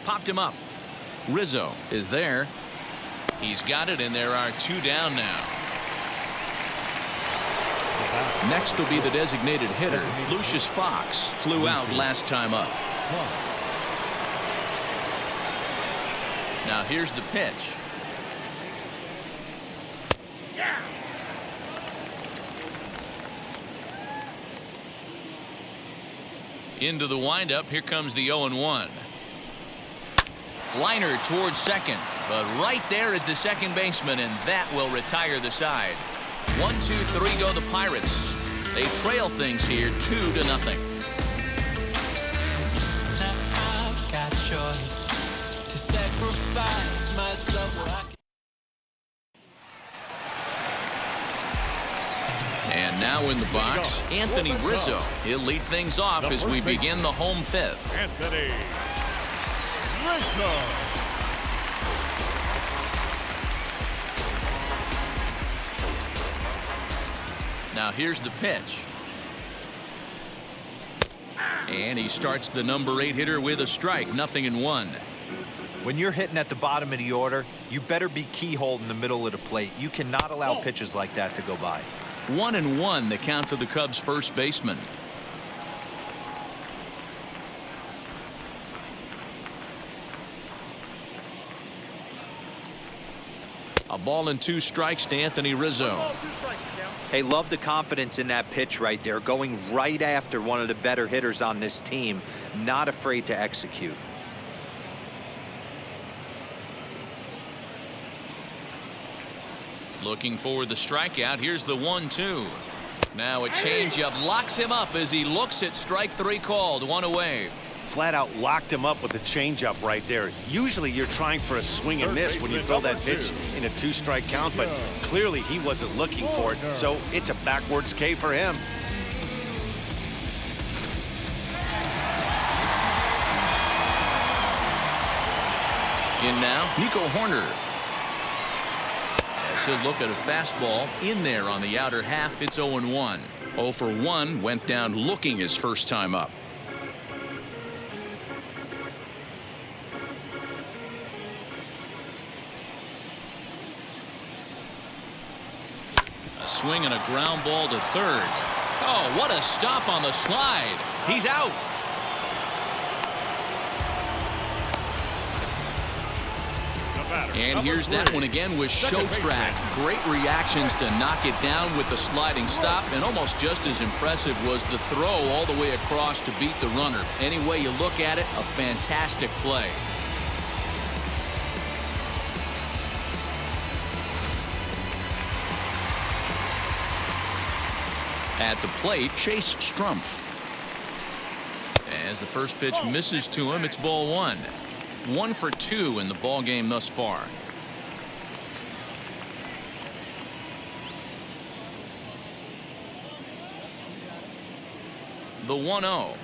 Popped him up. Rizzo is there. He's got it, and there are two down now. Next will be the designated hitter, Lucius Fox. Flew out last time up. Now here's the pitch. Into the windup. Here comes the 0-1. Liner towards second, but right there is the second baseman, and that will retire the side. 1-2-3 go the Pirates. They trail things here 2-0. Now I've got a choice to sacrifice myself. And now in the box, Anthony Rizzo. He'll lead things off as we begin the home fifth. Anthony Rizzo. Now here's the pitch. And he starts the number 8 hitter with a strike, 0-1. When you're hitting at the bottom of the order, you better be keyhole in the middle of the plate. You cannot allow pitches like that to go by. 1-1 the count to the Cubs first baseman. A ball and 2 strikes to Anthony Rizzo. Hey, love the confidence in that pitch right there, going right after one of the better hitters on this team, not afraid to execute. Looking for the strikeout. Here's the 1-2. Now a changeup locks him up as he looks at strike 3 called. 1 away. Flat out locked him up with the changeup right there. Usually you're trying for a swing and miss when you throw that pitch in a 2-strike count, but clearly he wasn't looking for it, so it's a backwards K for him. In now, Nico Horner. As he'll look at a fastball in there on the outer half, it's 0-1. 0 for 1 went down looking his first time up. A swing and a ground ball to third. Oh, what a stop on the slide. He's out. And here's that one again with Show Track. Great reactions to knock it down with the sliding stop, and almost just as impressive was the throw all the way across to beat the runner. Any way you look at it, a fantastic play. At the plate, Chase Strumpf. As the first pitch misses to him, it's ball 1. 1 for 2 in the ball game thus far. The 1-0.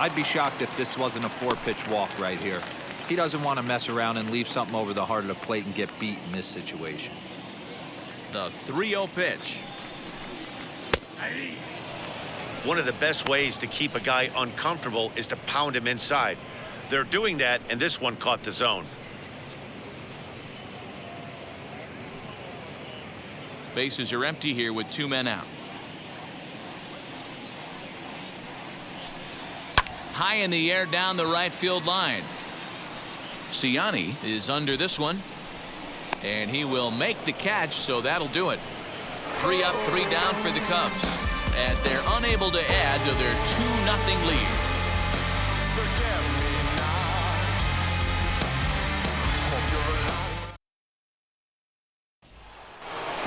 I'd be shocked if this wasn't a 4-pitch walk right here. He doesn't want to mess around and leave something over the heart of the plate and get beat in this situation. The 3-0 pitch. One of the best ways to keep a guy uncomfortable is to pound him inside. They're doing that, and this one caught the zone. Bases are empty here with 2 men out. High in the air down the right field line. Siani is under this one. And he will make the catch, so that'll do it. 3 up, 3 down for the Cubs as they're unable to add to their 2-0 lead.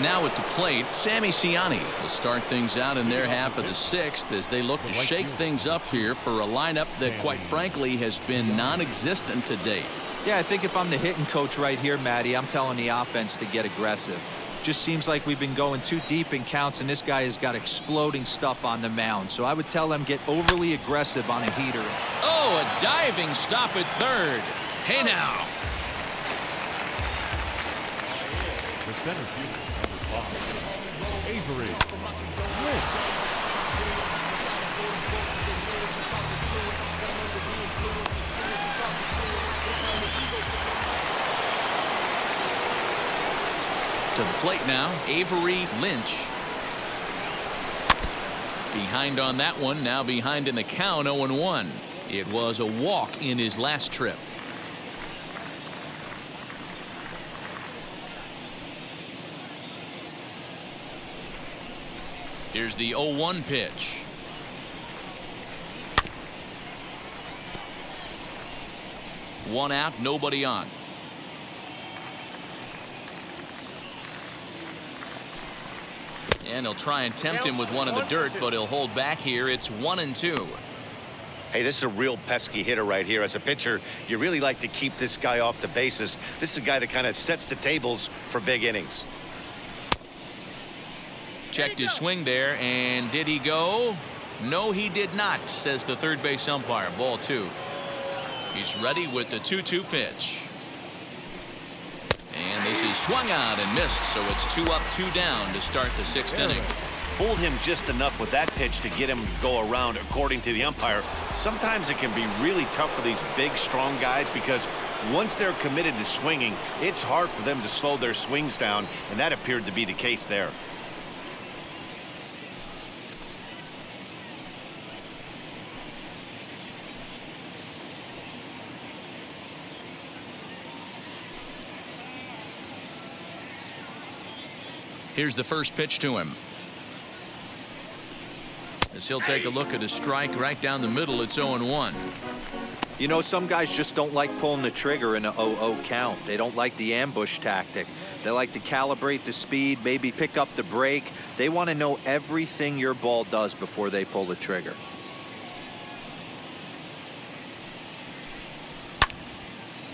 Now at the plate, Sammy Siani will start things out in their half of the 6th as they look to shake things up here for a lineup that, quite frankly, has been non-existent to date. Yeah, I think if I'm the hitting coach right here, Matty, I'm telling the offense to get aggressive. Just seems like we've been going too deep in counts, and this guy has got exploding stuff on the mound. So I would tell them get overly aggressive on a heater. Oh, a diving stop at third. Hey now. The center fielder, number 5, Avery Lynch. To the plate now, Avery Lynch. Behind on that one, now behind in the count, 0-1. It was a walk in his last trip. Here's the 0-1 pitch. One out, nobody on. And he'll try and tempt him with one in the dirt, but he'll hold back here. It's 1-2. Hey, this is a real pesky hitter right here. As a pitcher, you really like to keep this guy off the bases. This is a guy that kind of sets the tables for big innings. Checked his swing there, and did he go? No, he did not, says the third base umpire. Ball 2. He's ready with the 2-2 pitch. And this is swung out and missed, so it's 2 up, 2 down to start the 6th inning. Fooled him just enough with that pitch to get him to go around, according to the umpire. Sometimes it can be really tough for these big, strong guys because once they're committed to swinging, it's hard for them to slow their swings down, and that appeared to be the case there. Here's the first pitch to him. As he'll take a look at a strike right down the middle, it's 0-1. You know, some guys just don't like pulling the trigger in a 0-0 count. They don't like the ambush tactic. They like to calibrate the speed, maybe pick up the brake. They want to know everything your ball does before they pull the trigger.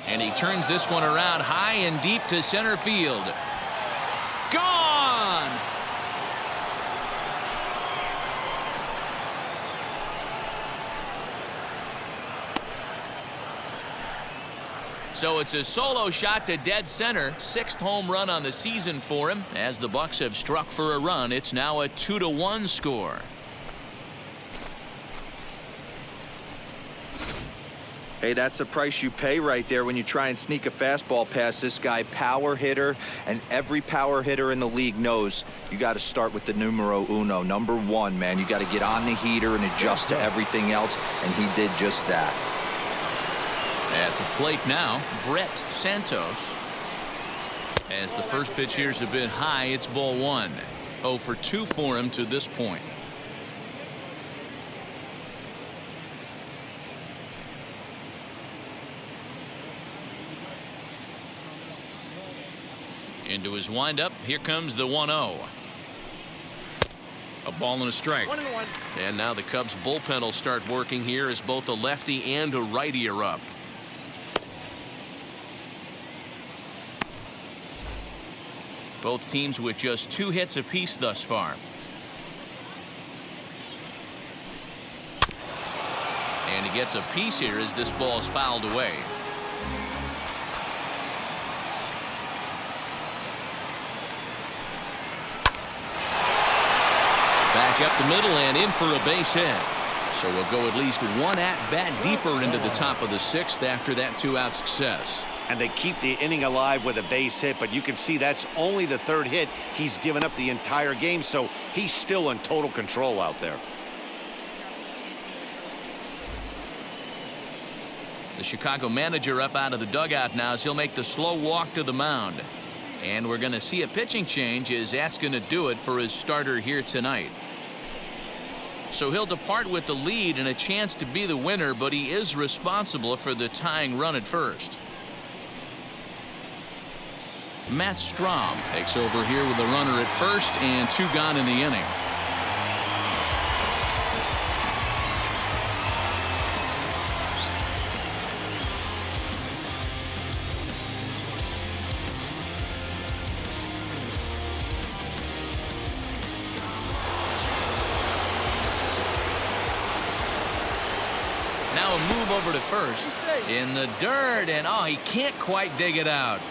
And he turns this one around high and deep to center field. Gone! So it's a solo shot to dead center. 6th home run on the season for him. As the Bucks have struck for a run, it's now a 2-1 score. Hey, that's the price you pay right there when you try and sneak a fastball past this guy. Power hitter, and every power hitter in the league knows you got to start with the numero uno, number 1, man. You got to get on the heater and adjust to everything else, and he did just that. At the plate now, Brett Santos. As the first pitch here's a bit high, it's ball 1. 0 for 2 for him to this point. Into his windup, here comes the 1-0. A ball and a strike. 1-1. And now the Cubs bullpen will start working here as both a lefty and a righty are up. Both teams with just 2 hits apiece thus far. And he gets a piece here as this ball is fouled away. Back up the middle and in for a base hit. So we'll go at least one at-bat deeper into the top of the 6th after that 2-out success. And they keep the inning alive with a base hit, but you can see that's only the 3rd hit he's given up the entire game, so he's still in total control out there. The Chicago manager up out of the dugout now as he'll make the slow walk to the mound. And we're going to see a pitching change as that's going to do it for his starter here tonight. So he'll depart with the lead and a chance to be the winner, but he is responsible for the tying run at first. Matt Strahm takes over here with a runner at first and 2 gone in the inning. Now a move over to first in the dirt, and oh, he can't quite dig it out.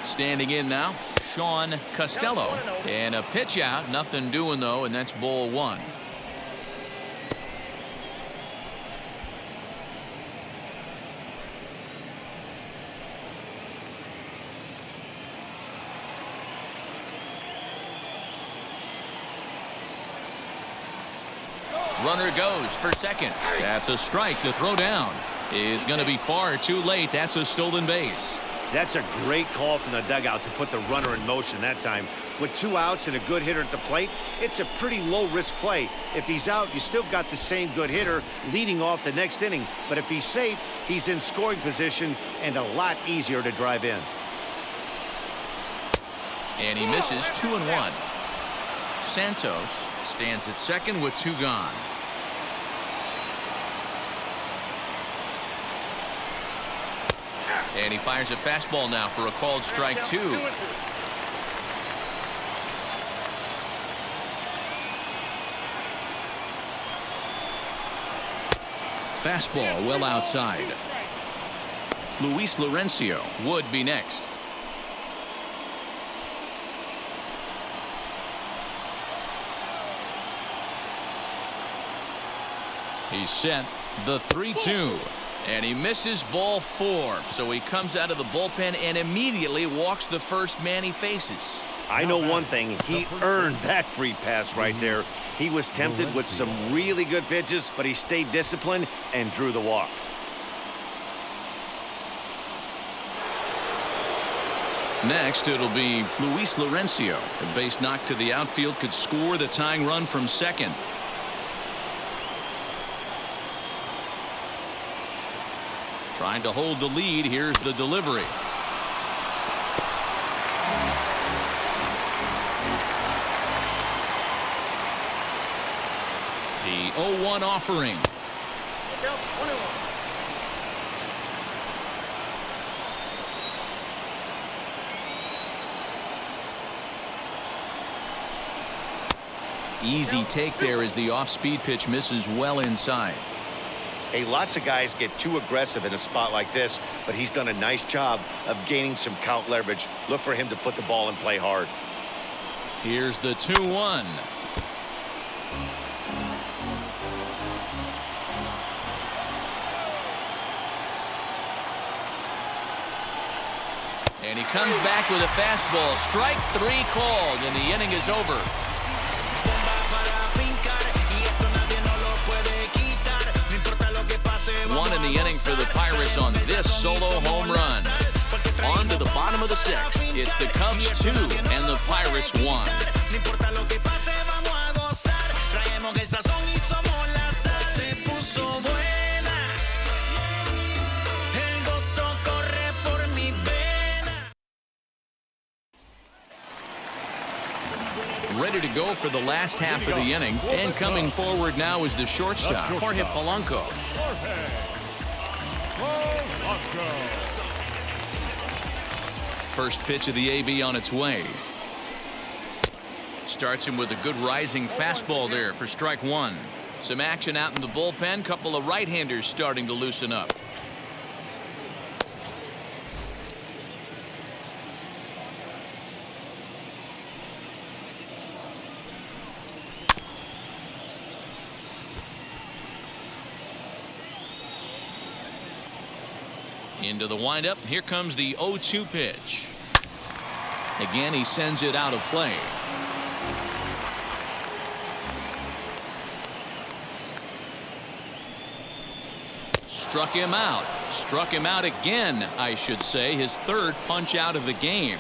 Standing in now, Sean Costello, and a pitch out, nothing doing though, and that's ball 1. Runner goes for second. That's a strike. The throw down is going to be far too late. That's a stolen base. That's a great call from the dugout to put the runner in motion that time. With 2 outs and a good hitter at the plate, it's a pretty low-risk play. If he's out, you still got the same good hitter leading off the next inning. But if he's safe, he's in scoring position and a lot easier to drive in. And he misses 2-1. Santos stands at second with 2 gone. And he fires a fastball now for a called strike 2. Fastball well outside. Luis Laurencio would be next. He's set the 3-2. And he misses ball 4. So he comes out of the bullpen and immediately walks the first man he faces. I know one thing. He earned that free pass right there. He was tempted with some really good pitches, but he stayed disciplined and drew the walk. Next, it'll be Luis Laurencio. A base knock to the outfield could score the tying run from second. Trying to hold the lead. Here's the delivery. The 0-1 offering. Easy take there as the off-speed pitch misses well inside. Hey, lots of guys get too aggressive in a spot like this, but he's done a nice job of gaining some count leverage. Look for him to put the ball in play hard. Here's the 2-1. And he comes back with a fastball. Strike 3 called, and the inning is over. 1 in the inning for the Pirates on this solo home run. On to the bottom of the 6th. It's the Cubs 2 and the Pirates 1. Ready to go for the last half of the inning, and coming forward now is the shortstop, Jorge Polanco. first pitch of the AB on its way. Starts him with a good rising fastball there for strike one. Some action out in the bullpen. Couple of right-handers starting to loosen up. Into the windup. Here comes the 0-2 pitch. Again, he sends it out of play. Struck him out. Struck him out again, I should say. His third punch out of the game.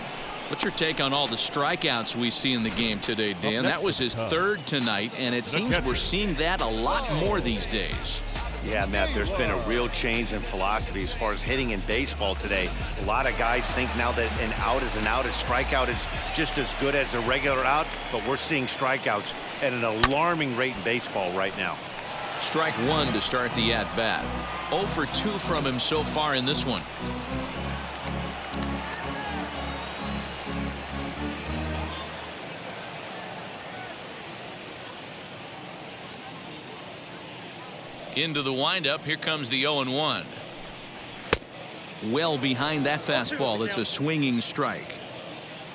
What's your take on all the strikeouts we see in the game today, Dan? That was his third tonight, and it seems we're seeing that a lot more these days. Yeah, Matt, there's been a real change in philosophy as far as hitting in baseball today. A lot of guys think now that an out is an out. A strikeout is just as good as a regular out, but we're seeing strikeouts at an alarming rate in baseball right now. Strike one to start the at-bat. 0 for 2 from him so far in this one. Into the windup. Here comes the 0-1. Well behind that fastball. It's a swinging strike.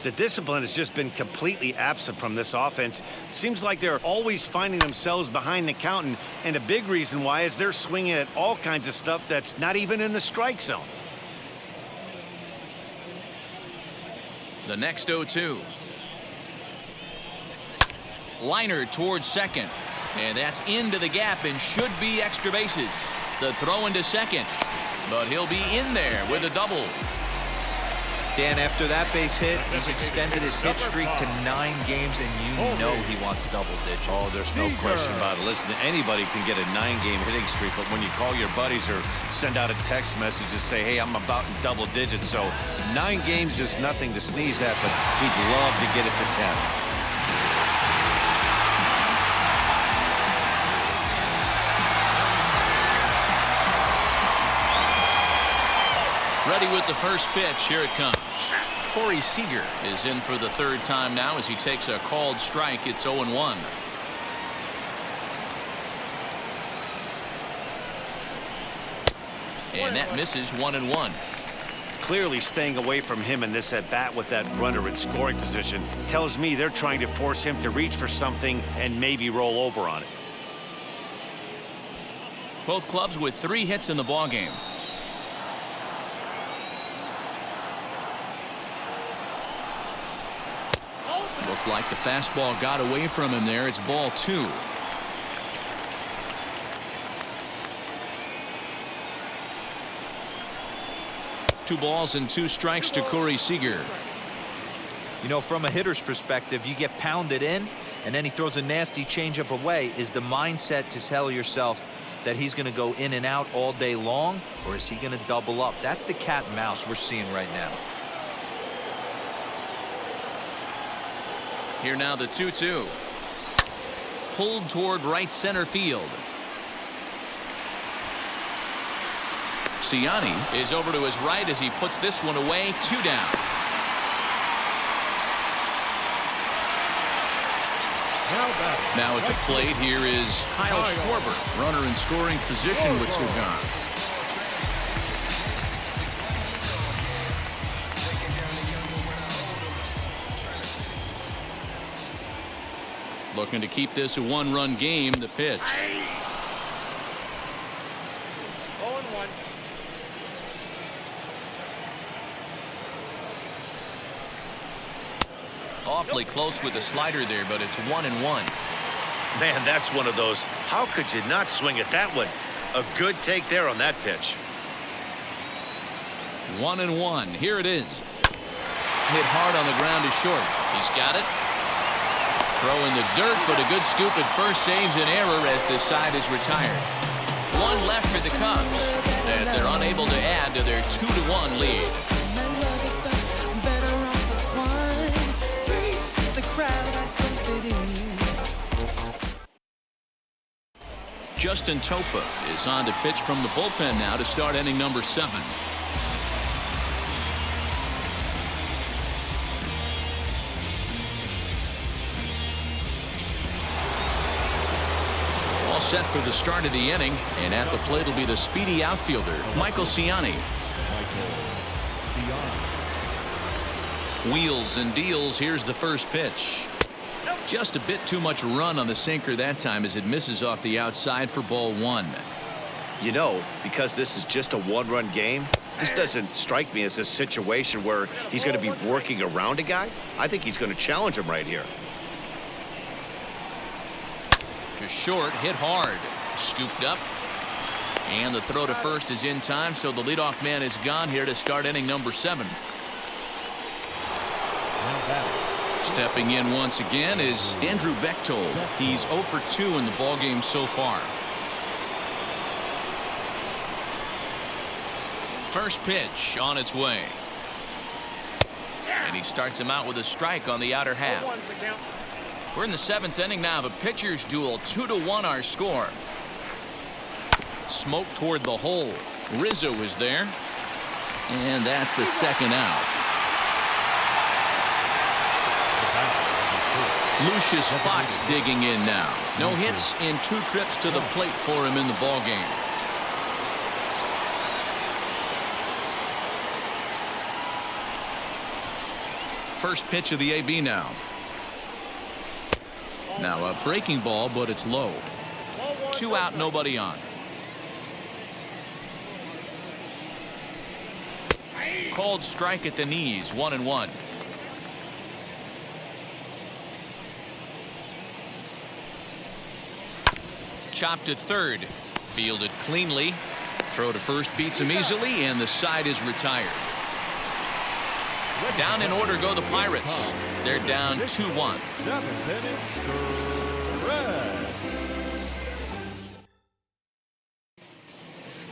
The discipline has just been completely absent from this offense. Seems like they're always finding themselves behind the count, and a big reason why is they're swinging at all kinds of stuff that's not even in the strike zone. The next 0-2. Liner towards second. And that's into the gap and should be extra bases. The throw into second. But he'll be in there with a double. Dan, after that base hit, he's extended his hit streak to 9 games, and you know he wants double digits. Oh, there's no question about it. Listen, anybody can get a 9-game hitting streak, but when you call your buddies or send out a text message to say, hey, I'm about in double digits, so 9 games is nothing to sneeze at, but he'd love to get it to 10. Ready with the first pitch. Here it comes. Corey Seager is in for the third time now as he takes a called strike. It's 0-1. And that misses 1-1. Clearly staying away from him in this at-bat with that runner in scoring position tells me they're trying to force him to reach for something and maybe roll over on it. Both clubs with 3 hits in the ballgame. Looked like the fastball got away from him there. It's ball 2. Two balls and 2 strikes to Corey Seager. You know, from a hitter's perspective, you get pounded in, and then he throws a nasty changeup away. Is the mindset to tell yourself that he's going to go in and out all day long, or is he going to double up? That's the cat and mouse we're seeing right now. Here now the 2-2. Pulled toward right center field. Ciani is over to his right as he puts this one away. 2 down. Now at the plate here is Kyle Schwarber, runner in scoring position with Sugan. Looking to keep this a 1-run game. The pitch. 0-1. Awfully close with the slider there, but it's 1-1. Man, that's one of those. How could you not swing at that one? A good take there on that pitch. 1-1. Here it is. Hit hard on the ground to short. He's got it. Throw in the dirt, but a good scoop at first saves an error as the side is retired. 1 left for the Cubs as they're unable to add to their 2-1 lead. Justin Topa is on to pitch from the bullpen now to start inning number 7. set for the start of the inning, and at the plate will be the speedy outfielder, Michael Ciani. Wheels and deals. Here's the first pitch. Just a bit too much run on the sinker that time as it misses off the outside for ball one. You know, because this is just a one-run game, this doesn't strike me as a situation where he's going to be working around a guy. I think he's going to challenge him right here. To short, hit hard, scooped up, and the throw to first is in time, so the leadoff man is gone here to start inning number 7. Stepping in once again is Andrew Bechtold. He's 0 for 2 in the ballgame so far. First pitch on its way. And he starts him out with a strike on the outer half. We're in the 7th inning now of a pitcher's duel. 2-1 our score. Smoke toward the hole. Rizzo is there. And that's the second out. Lucius Fox digging in now. No hits in 2 trips to the plate for him in the ballgame. First pitch of the AB now. Now a breaking ball, but it's low. 2 out, nobody on. Called strike at the knees, 1-1. Chopped to third. Fielded cleanly. Throw to first beats him easily, and the side is retired. Down in order go the Pirates. They're down 2-1.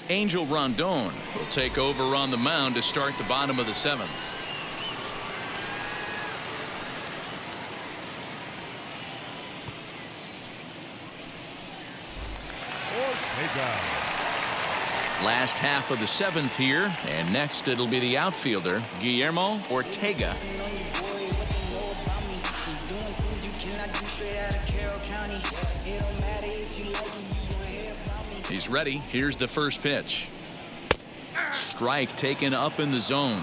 Angel Rondon will take over on the mound to start the bottom of the 7th. Last half of the 7th here, and next it'll be the outfielder, Guillermo Ortega. He's ready. Here's the first pitch. Strike taken up in the zone.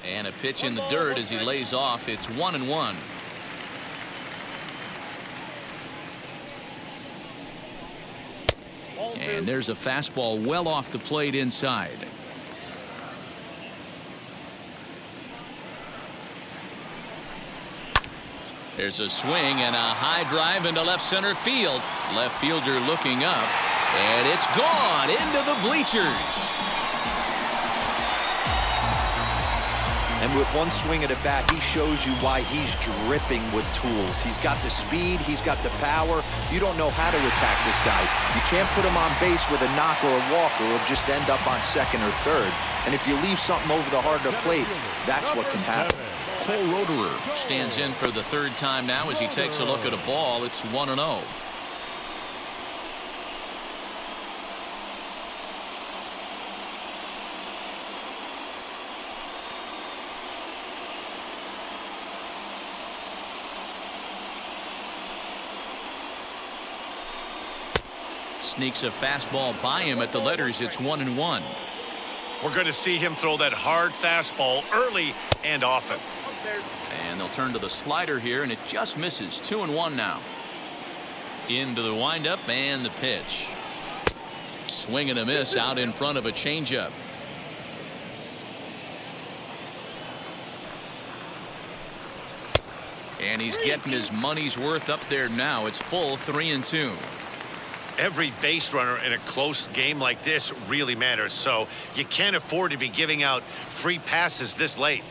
And a pitch in the dirt as he lays off. It's 1-1. And there's a fastball well off the plate inside. There's a swing and a high drive into left center field. Left fielder looking up, and it's gone into the bleachers. And with one swing at a bat, he shows you why he's dripping with tools. He's got the speed, he's got the power. You don't know how to attack this guy. You can't put him on base with a knock or a walk, or he'll just end up on second or third. And if you leave something over the heart of the plate, that's what can happen. Cole Roederer stands in for the 3rd time now as he takes a look at a ball. It's 1-0. Sneaks a fastball by him at the letters. It's 1-1. We're going to see him throw that hard fastball early and often. And they'll turn to the slider here, and it just misses. 2-1 now. Into the windup and the pitch. Swing and a miss out in front of a changeup. And he's getting his money's worth up there now. It's full 3-2. Every base runner in a close game like this really matters, so you can't afford to be giving out free passes this late.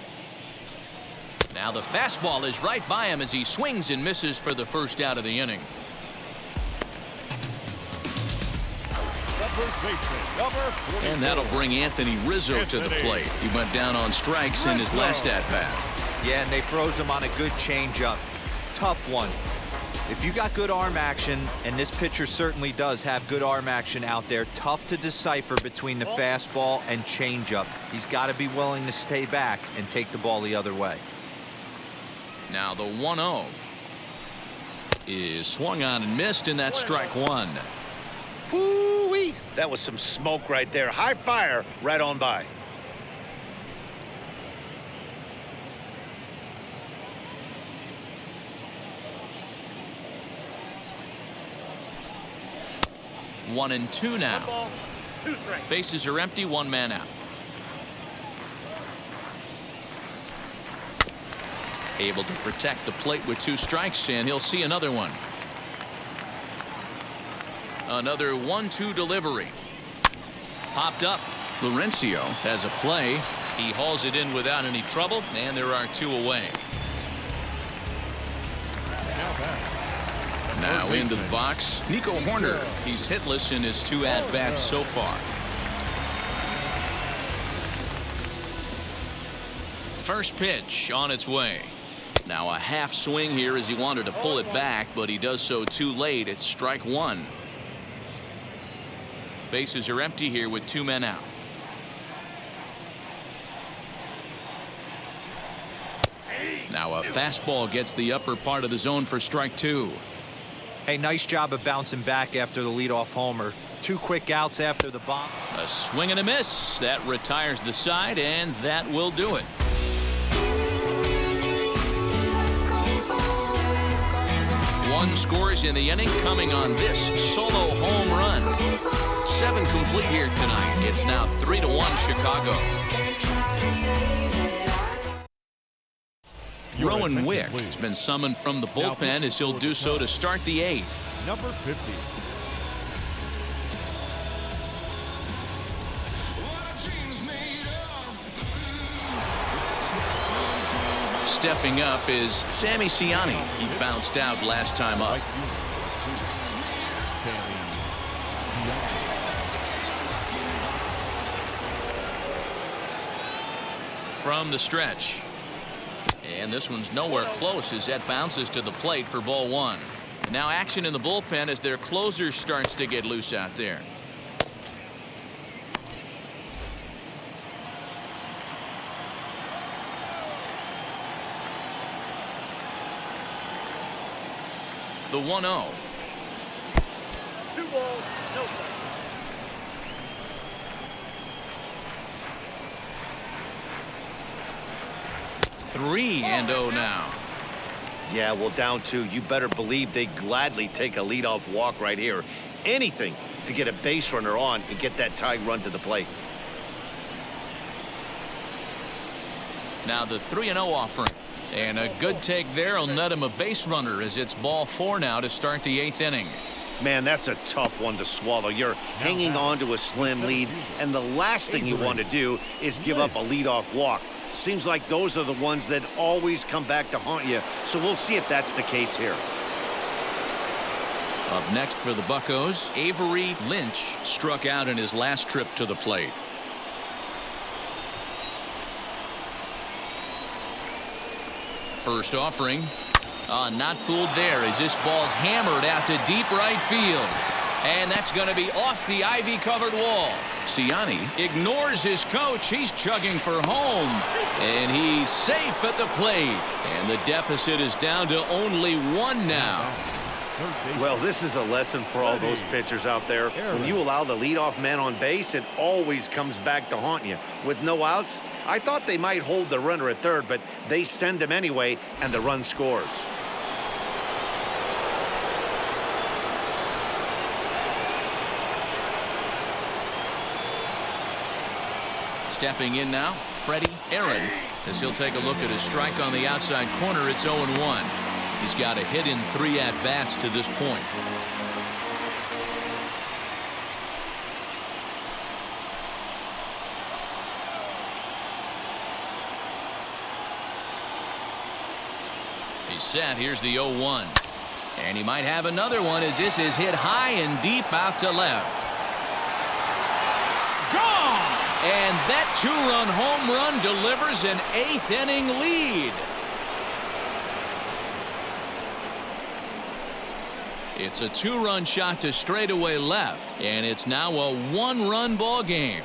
Now the fastball is right by him as he swings and misses for the first out of the inning. And that'll bring Anthony Rizzo to the plate. He went down on strikes in his last at-bat. Yeah, and they froze him on a good changeup. Tough one. If you got good arm action, and this pitcher certainly does have good arm action out there, tough to decipher between the fastball and changeup. He's got to be willing to stay back and take the ball the other way. Now the 1-0 is swung on and missed, and that's strike one. Woo-wee! That was some smoke right there. High fire right on by. One and two now. 1 ball, 2 strikes. Bases are empty, 1 man out. Able to protect the plate with 2 strikes, and he'll see another one. Another 1-2 delivery. Popped up. Laurencio has a play. He hauls it in without any trouble, and there are 2 away. Now into the box, Nico Horner. He's hitless in his 2 at-bats so far. First pitch on its way. Now a half swing here as he wanted to pull it back, but he does so too late. It's strike one. Bases are empty here with 2 men out. Now a fastball gets the upper part of the zone for strike 2. Hey, nice job of bouncing back after the leadoff homer. 2 quick outs after the bomb. A swing and a miss. That retires the side, and that will do it. One scores in the inning, coming on this solo home run. 7 complete here tonight. It's now 3-1 Chicago. Rowan Wick has been summoned from the bullpen as he'll do so to start the 8th. Number 50. Stepping up is Sammy Ciani. He bounced out last time up. From the stretch. And this one's nowhere close as that bounces to the plate for ball 1. And now action in the bullpen as their closer starts to get loose out there. The 1-0. 2 balls, no strikes. 3-0 now. Yeah, well, down 2. You better believe they gladly take a leadoff walk right here. Anything to get a base runner on and get that tying run to the plate. Now the 3-0 offering. And a good take there will net him a base runner as it's ball 4 now to start the 8th inning. Man, that's a tough one to swallow. You're hanging on to a slim lead, and the last thing you want to do is give up a leadoff walk. Seems like those are the ones that always come back to haunt you, so we'll see if that's the case here. Up next for the Buccos, Avery Lynch struck out in his last trip to the plate. First offering. Not fooled there as this ball's hammered out to deep right field. And that's going to be off the ivy-covered wall. Ciani ignores his coach. He's chugging for home. And he's safe at the plate. And the deficit is down to only 1 now. Well, this is a lesson for all those pitchers out there. When you allow the leadoff man on base, it always comes back to haunt you. With no outs, I thought they might hold the runner at third, but they send him anyway, and the run scores. Stepping in now, Freddie Aaron, as he'll take a look at his strike on the outside corner. It's 0-1. He's got a hit in 3 at-bats to this point. He's set. Here's the 0-1. And he might have another one as this is hit high and deep out to left. Gone! And that 2-run home run delivers an 8th inning lead. It's a 2-run shot to straightaway left, and it's now a 1-run ball game.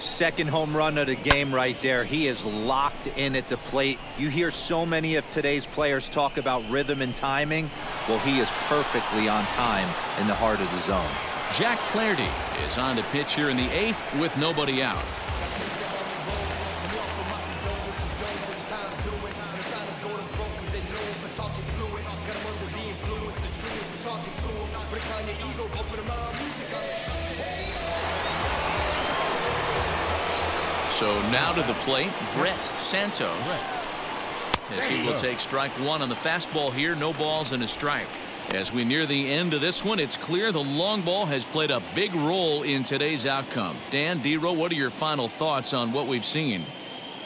Second home run of the game right there. He is locked in at the plate. You hear so many of today's players talk about rhythm and timing. Well, he is perfectly on time in the heart of the zone. Jack Flaherty is on the pitch here in the 8th with nobody out. So now to the plate, Brett Santos. As he will take strike one on the fastball here. No balls and a strike. As we near the end of this one, it's clear the long ball has played a big role in today's outcome. Dan, D-Row, what are your final thoughts on what we've seen?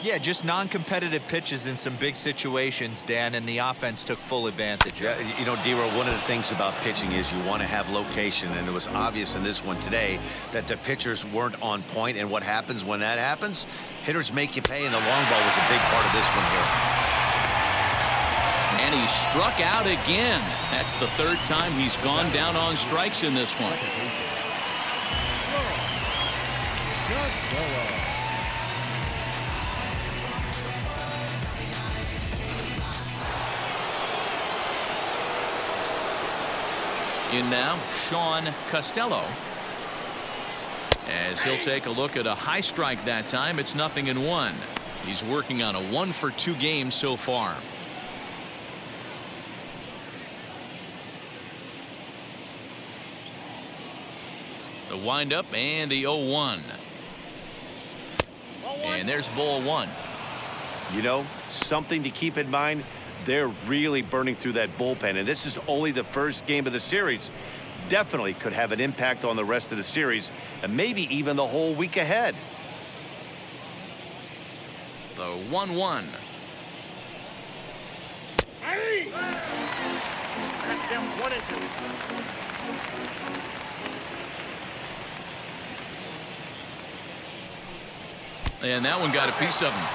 Yeah, just non-competitive pitches in some big situations, Dan, and the offense took full advantage. Yeah, you know, D-Row, one of the things about pitching is you want to have location, and it was obvious in this one today that the pitchers weren't on point, and what happens when that happens? Hitters make you pay, and the long ball was a big part of this one here. And he struck out again. That's the third time he's gone down on strikes in this one. In now, Sean Costello. As he'll take a look at a high strike that time, it's 0-1. He's working on a 1-for-2 game so far. The windup and the 0-1. And there's ball one. You know, something to keep in mind. They're really burning through that bullpen, and this is only the first game of the series. Definitely could have an impact on the rest of the series, and maybe even the whole week ahead. The 1-1. Hey! That's them 1 and 2. And that one got a piece of him.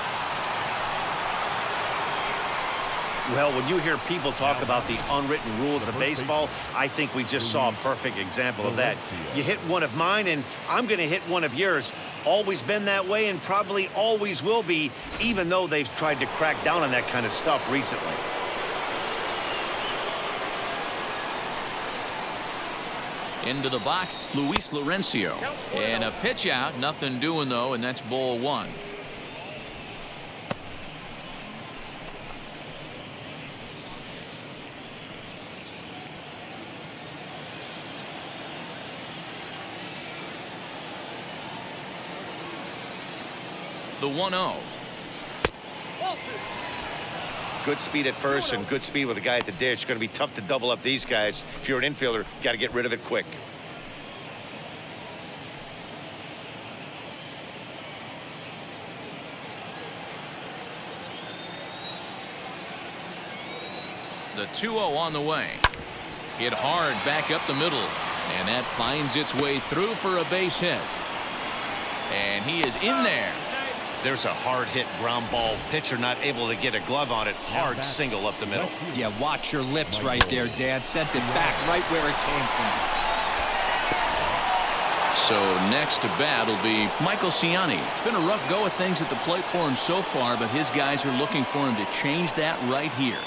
Well, when you hear people talk about the unwritten rules of baseball, I think we just saw a perfect example of that. You hit one of mine, and I'm going to hit one of yours. Always been that way, and probably always will be, even though they've tried to crack down on that kind of stuff recently. Into the box, Luis Laurencio. And a pitch out, nothing doing though, and that's ball one. The 1-0. Good speed at first and good speed with a guy at the dish. Going to be tough to double up these guys. If you're an infielder, got to get rid of it quick. The 2-0 on the way. Hit hard back up the middle. And that finds its way through for a base hit. And he is in there. There's a hard-hit ground ball. Pitcher not able to get a glove on it. Hard single up the middle. Yeah, watch your lips right there, Dan. Sent it back right where it came from. So next to bat will be Michael Ciani. It's been a rough go of things at the plate for him so far, but his guys are looking for him to change that right here.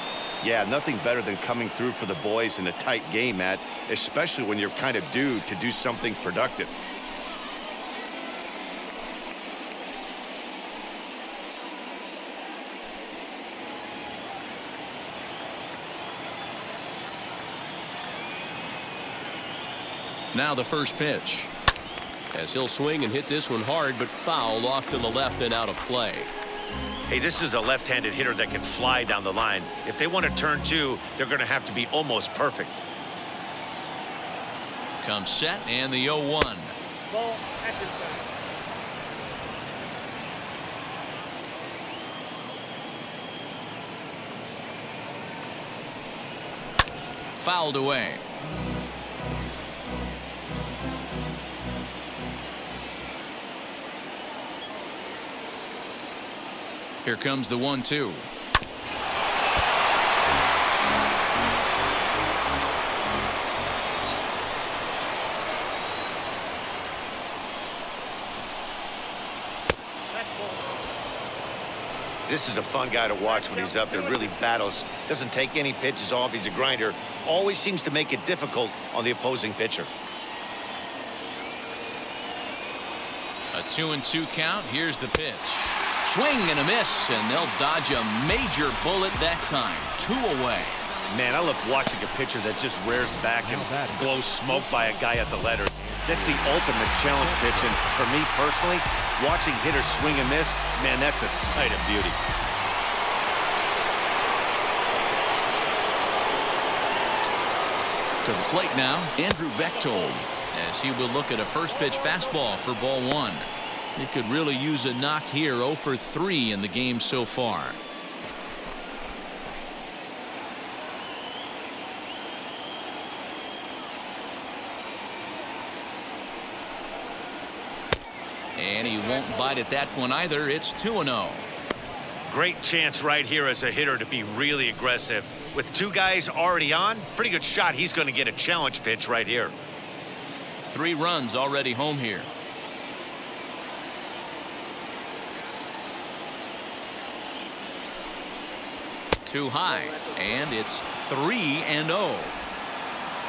Yeah, nothing better than coming through for the boys in a tight game, Matt, especially when you're kind of due to do something productive. Now the first pitch. As he'll swing and hit this one hard, but foul off to the left and out of play. Hey, this is a left-handed hitter that can fly down the line. If they want to turn two, they're going to have to be almost perfect. Comes set and the 0-1. Ball at your side. Fouled away. Here comes the 1-2. This is a fun guy to watch when he's up there. Really battles. Doesn't take any pitches off. He's a grinder. Always seems to make it difficult on the opposing pitcher. A 2-2 count. Here's the pitch. Swing and a miss, and they'll dodge a major bullet that time. 2 away. Man, I love watching a pitcher that just rears back and blows smoke by a guy at the letters. That's the ultimate challenge pitch, and for me personally, watching hitters swing and miss, man, that's a sight of beauty. To the plate now, Andrew Bechtold, as he will look at a first pitch fastball for ball 1. He could really use a knock here. 0 for 3 in the game so far. And he won't bite at that one either. It's 2-0. Great chance right here as a hitter to be really aggressive. With 2 guys already on, pretty good shot. He's going to get a challenge pitch right here. 3 runs already home here. Too high, and it's 3-0.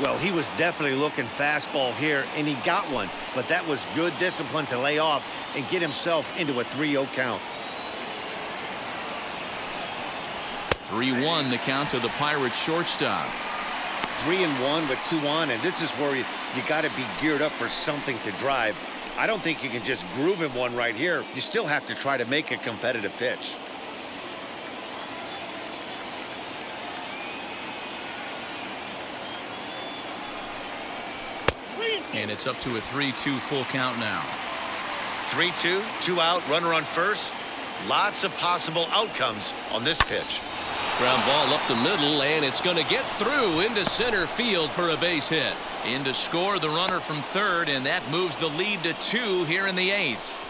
Well, he was definitely looking fastball here, and he got one. But that was good discipline to lay off and get himself into a 3-0 count. 3-1 the count to the Pirates shortstop. 3-1 with 2 on, and this is where you got to be geared up for something to drive. I don't think you can just groove him one right here. You still have to try to make a competitive pitch. And it's up to a 3-2 full count now. 3-2, 2 out, runner on first. Lots of possible outcomes on this pitch. Ground ball up the middle, and it's going to get through into center field for a base hit. In to score the runner from third, and that moves the lead to 2 here in the 8th.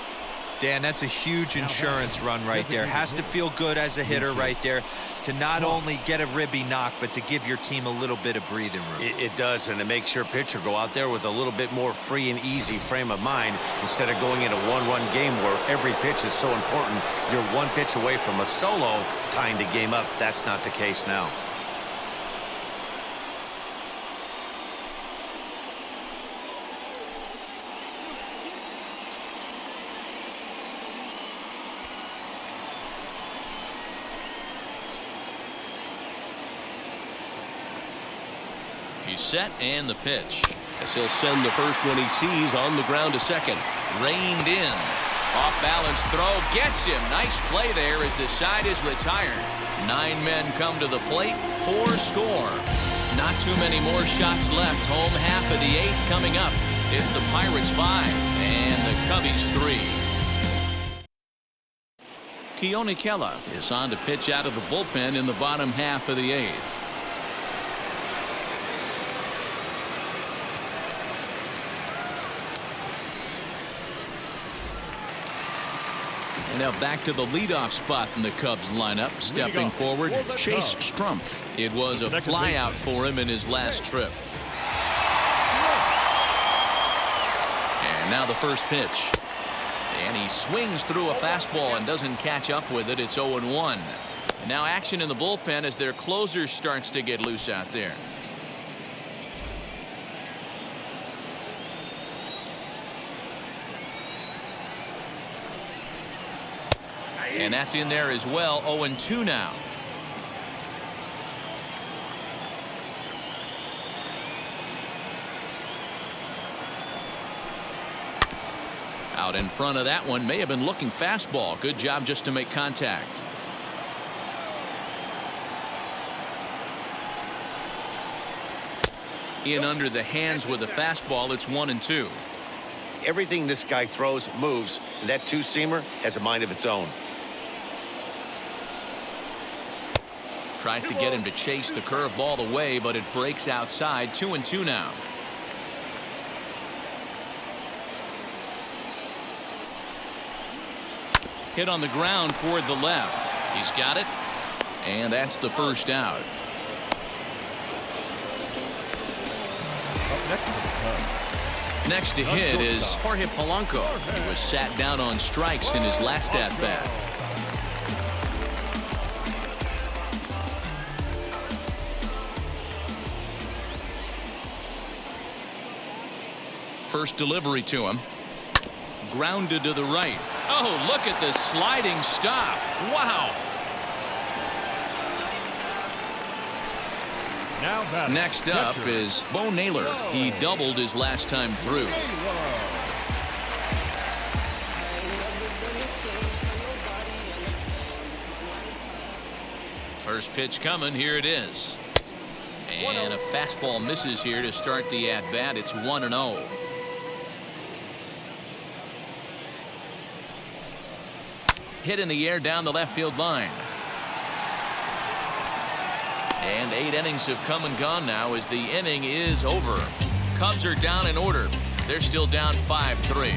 Dan, that's a huge insurance run right there. Has to feel good as a hitter right there to not only get a ribby knock, but to give your team a little bit of breathing room. It does, and it makes your pitcher go out there with a little bit more free and easy frame of mind instead of going in a one-run game where every pitch is so important. You're 1 pitch away from a solo tying the game up. That's not the case now. He's set, and the pitch. As he'll send the first one he sees on the ground to second. Reined in. Off balance throw gets him. Nice play there as the side is retired. 9 men come to the plate. 4 score. Not too many more shots left. Home half of the 8th coming up. It's the Pirates 5 and the Cubbies 3. Keone Kela is on to pitch out of the bullpen in the bottom half of the 8th. And now back to the leadoff spot in the Cubs lineup. Stepping forward, Chase Strumpf. It was a flyout for him in his last trip. And now the first pitch. And he swings through a fastball and doesn't catch up with it. It's 0-1. And now action in the bullpen as their closer starts to get loose out there. And that's in there as well. 0-2 now. Out in front of that one. May have been looking fastball. Good job just to make contact. In under the hands with a fastball. It's 1-2. Everything this guy throws moves, and that 2-seamer has a mind of its own. Tries to get him to chase the curveball away, but it breaks outside. 2-2 now. Hit on the ground toward the left. He's got it, and that's the first out. Next to hit is Jorge Polanco. He was sat down on strikes in his last at-bat. first delivery to him. Grounded to the right. Oh, look at the sliding stop. Wow. Now next up is Bo Naylor. He doubled his last time through. First pitch coming. Here it is. And a fastball misses here to start the at-bat. It's 1-0. Hit in the air down the left field line. And 8 innings have come and gone now as the inning is over. Cubs are down in order. They're still down 5-3.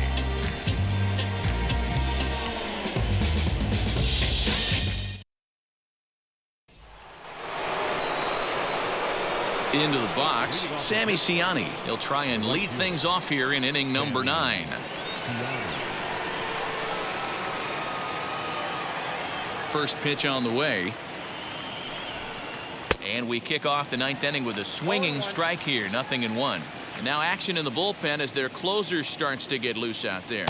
Into the box, Sammy Siani. He'll try and lead things off here in inning number 9. First pitch on the way. And we kick off the 9th inning with a swinging strike here. 0-1. And now action in the bullpen as their closer starts to get loose out there.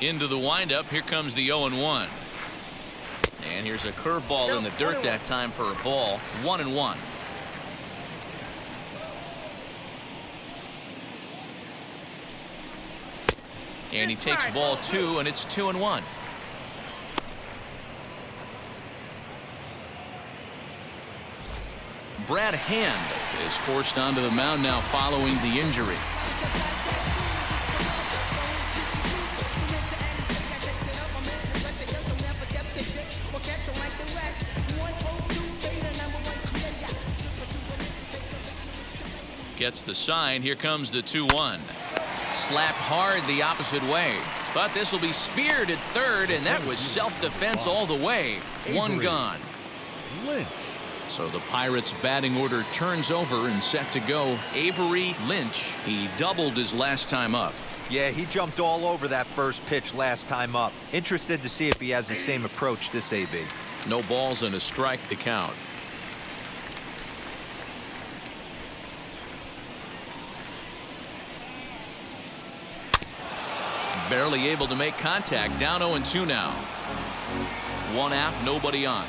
Into the windup. Here comes the 0-1. And here's a curveball in the dirt that time for a ball. 1-1. And he takes ball 2, and it's 2-1. Brad Hand is forced onto the mound now following the injury. Gets the sign. Here comes the 2-1. Slapped hard the opposite way. But this will be speared at third, and that was self-defense all the way. One gone. Lynch. So the Pirates' batting order turns over and set to go. Avery Lynch. He doubled his last time up. Yeah, he jumped all over that first pitch last time up. Interested to see if he has the same approach this AB. No balls and a strike to count. Barely able to make contact. Down 0-2 now. 1 out, nobody on.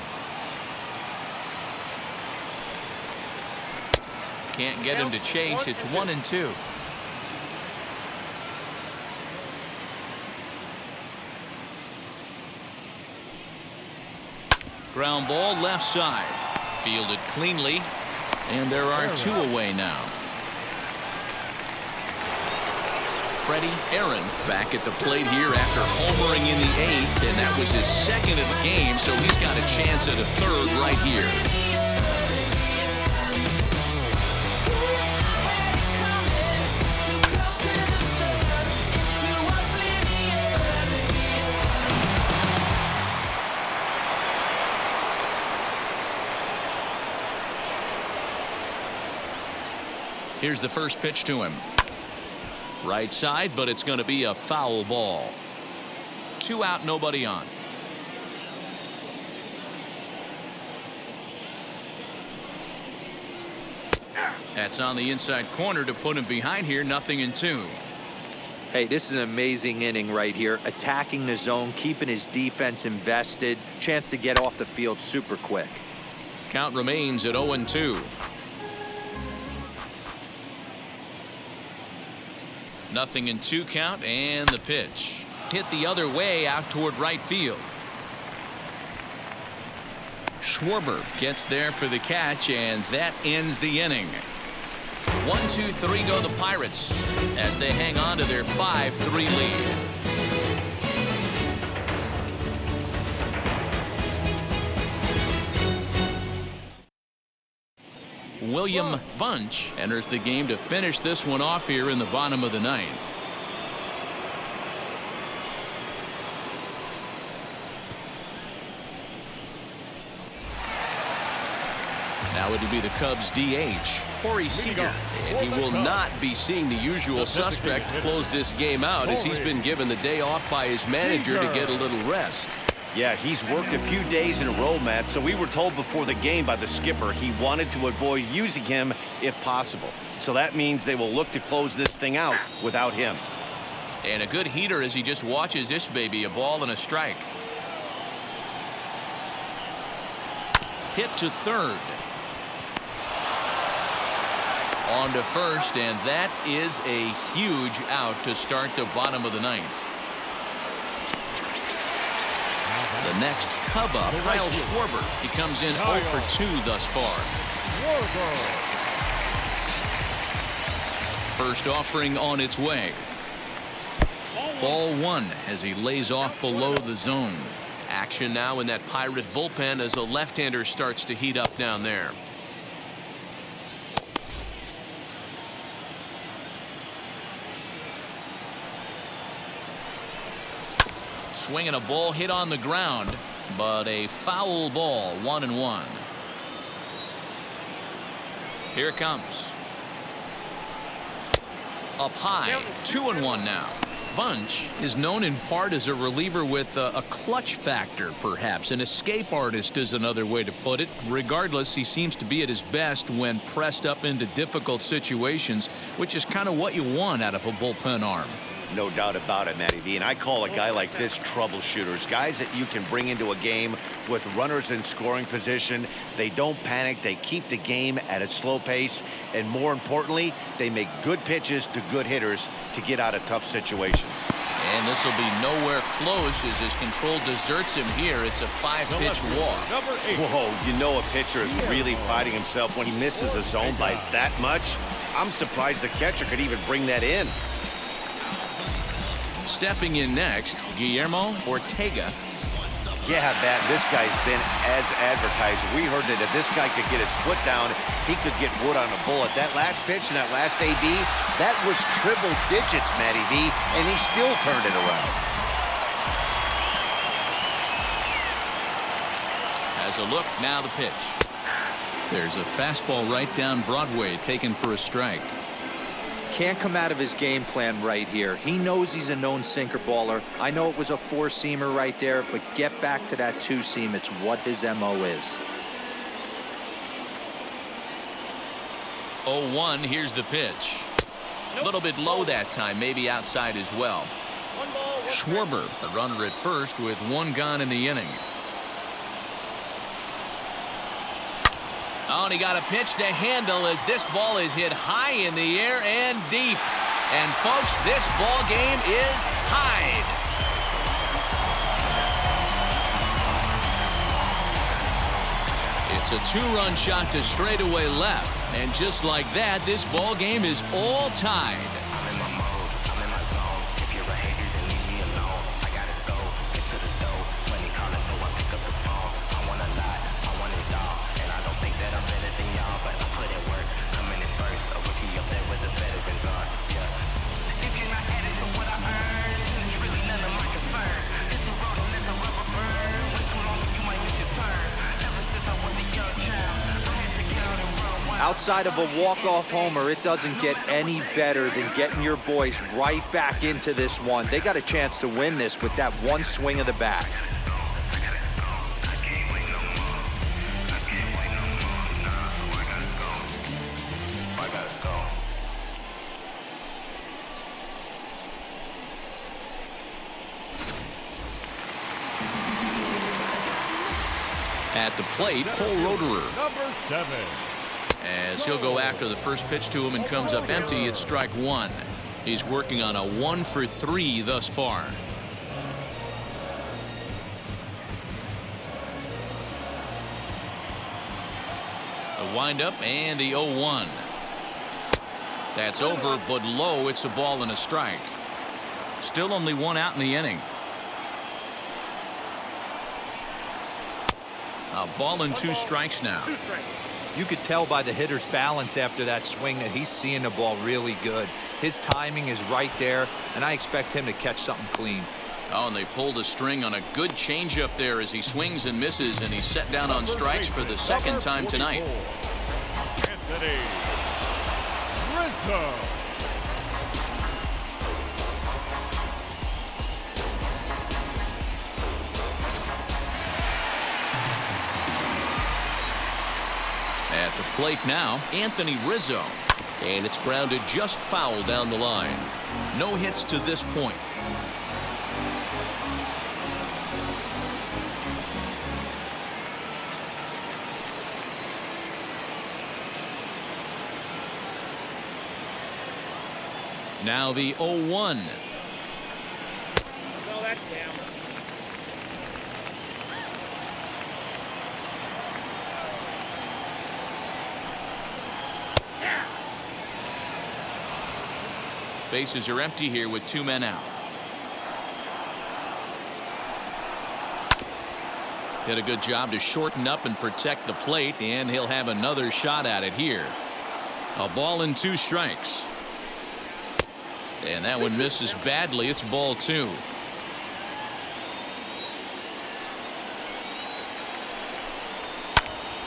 Can't get him to chase. It's 1-2. Ground ball left side. Fielded cleanly. And there are 2 away now. Freddie Aaron back at the plate here after homering in the 8th, and that was his 2nd of the game, so he's got a chance at a 3rd right here. Here's the first pitch to him. Right side, but it's going to be a foul ball. 2 out, nobody on. That's on the inside corner to put him behind here. 0-2. Hey, this is an amazing inning right here. Attacking the zone, keeping his defense invested. Chance to get off the field super quick. Count remains at 0-2. 0-2 count, and the pitch. Hit the other way out toward right field. Schwarber gets there for the catch, and that ends the inning. 1-2-3 go the Pirates as they hang on to their 5-3 lead. William Bunch enters the game to finish this one off here in the bottom of the 9th. Now it would be the Cubs DH, Corey Seager. And he will not be seeing the usual suspect close this game out as he's been given the day off by his manager to get a little rest. Yeah, he's worked a few days in a row, Matt, so we were told before the game by the skipper he wanted to avoid using him if possible. So that means they will look to close this thing out without him. And a good heater as he just watches this baby, a ball and a strike. Hit to third. On to first, and that is a huge out to start the bottom of the ninth. The next Cub up, Kyle Schwarber. He comes in 0 for 2 thus far. First offering on its way. Ball 1 as he lays off below the zone. Action now in that Pirate bullpen as a left-hander starts to heat up down there. Swinging a ball hit on the ground, but a foul ball, 1-1. Here it comes. Up high, 2-1 now. Bunch is known in part as a reliever with a clutch factor, perhaps. An escape artist is another way to put it. Regardless, he seems to be at his best when pressed up into difficult situations, which is kind of what you want out of a bullpen arm. No doubt about it, Matty V. And I call a guy like this troubleshooters. Guys that you can bring into a game with runners in scoring position. They don't panic. They keep the game at a slow pace. And more importantly, they make good pitches to good hitters to get out of tough situations. And this will be nowhere close as his control deserts him here. It's a 5-pitch walk. Whoa, you know a pitcher is really fighting himself when he misses a zone by that much. I'm surprised the catcher could even bring that in. Stepping in next, Guillermo Ortega. Yeah, Matt, this guy's been as advertised. We heard that if this guy could get his foot down, he could get wood on a bullet. That last pitch and that last AB, that was triple digits, Matty V, and he still turned it around. As a look, now the pitch. There's a fastball right down Broadway, taken for a strike. Can't come out of his game plan right here. He knows he's a known sinker baller. I know it was a 4-seamer right there, but get back to that 2-seam. It's what his MO is. 0-1, here's the pitch. A little bit low that time, maybe outside as well. Schwarber, the runner at first, with 1 gone in the inning. Oh, and he got a pitch to handle as this ball is hit high in the air and deep. And folks, this ball game is tied. It's a 2-run shot to straightaway left, and just like that, this ball game is all tied. Outside of a walk-off homer, it doesn't get any better than getting your boys right back into this one. They got a chance to win this with that one swing of the bat. At the plate, Cole Roederer. Number 7. As he'll go after the first pitch to him and comes up empty, it's strike 1. He's working on a 1 for 3 thus far. The windup and the 0-1. That's over, but low. It's a ball and a strike. Still only 1 out in the inning. A ball and 2 strikes now. You could tell by the hitter's balance after that swing that he's seeing the ball really good. His timing is right there, and I expect him to catch something clean. Oh, and they pulled a string on a good changeup there as he swings and misses, and he's set down on strikes for the second time tonight. Anthony Rizzo. plate now, Anthony Rizzo. And it's grounded just foul down the line. No hits to this point. Now the 0-1. No, that's him. Bases are empty here with 2 men out. Did a good job to shorten up and protect the plate, and he'll have another shot at it here. A ball and 2 strikes. And that one misses badly. It's ball 2.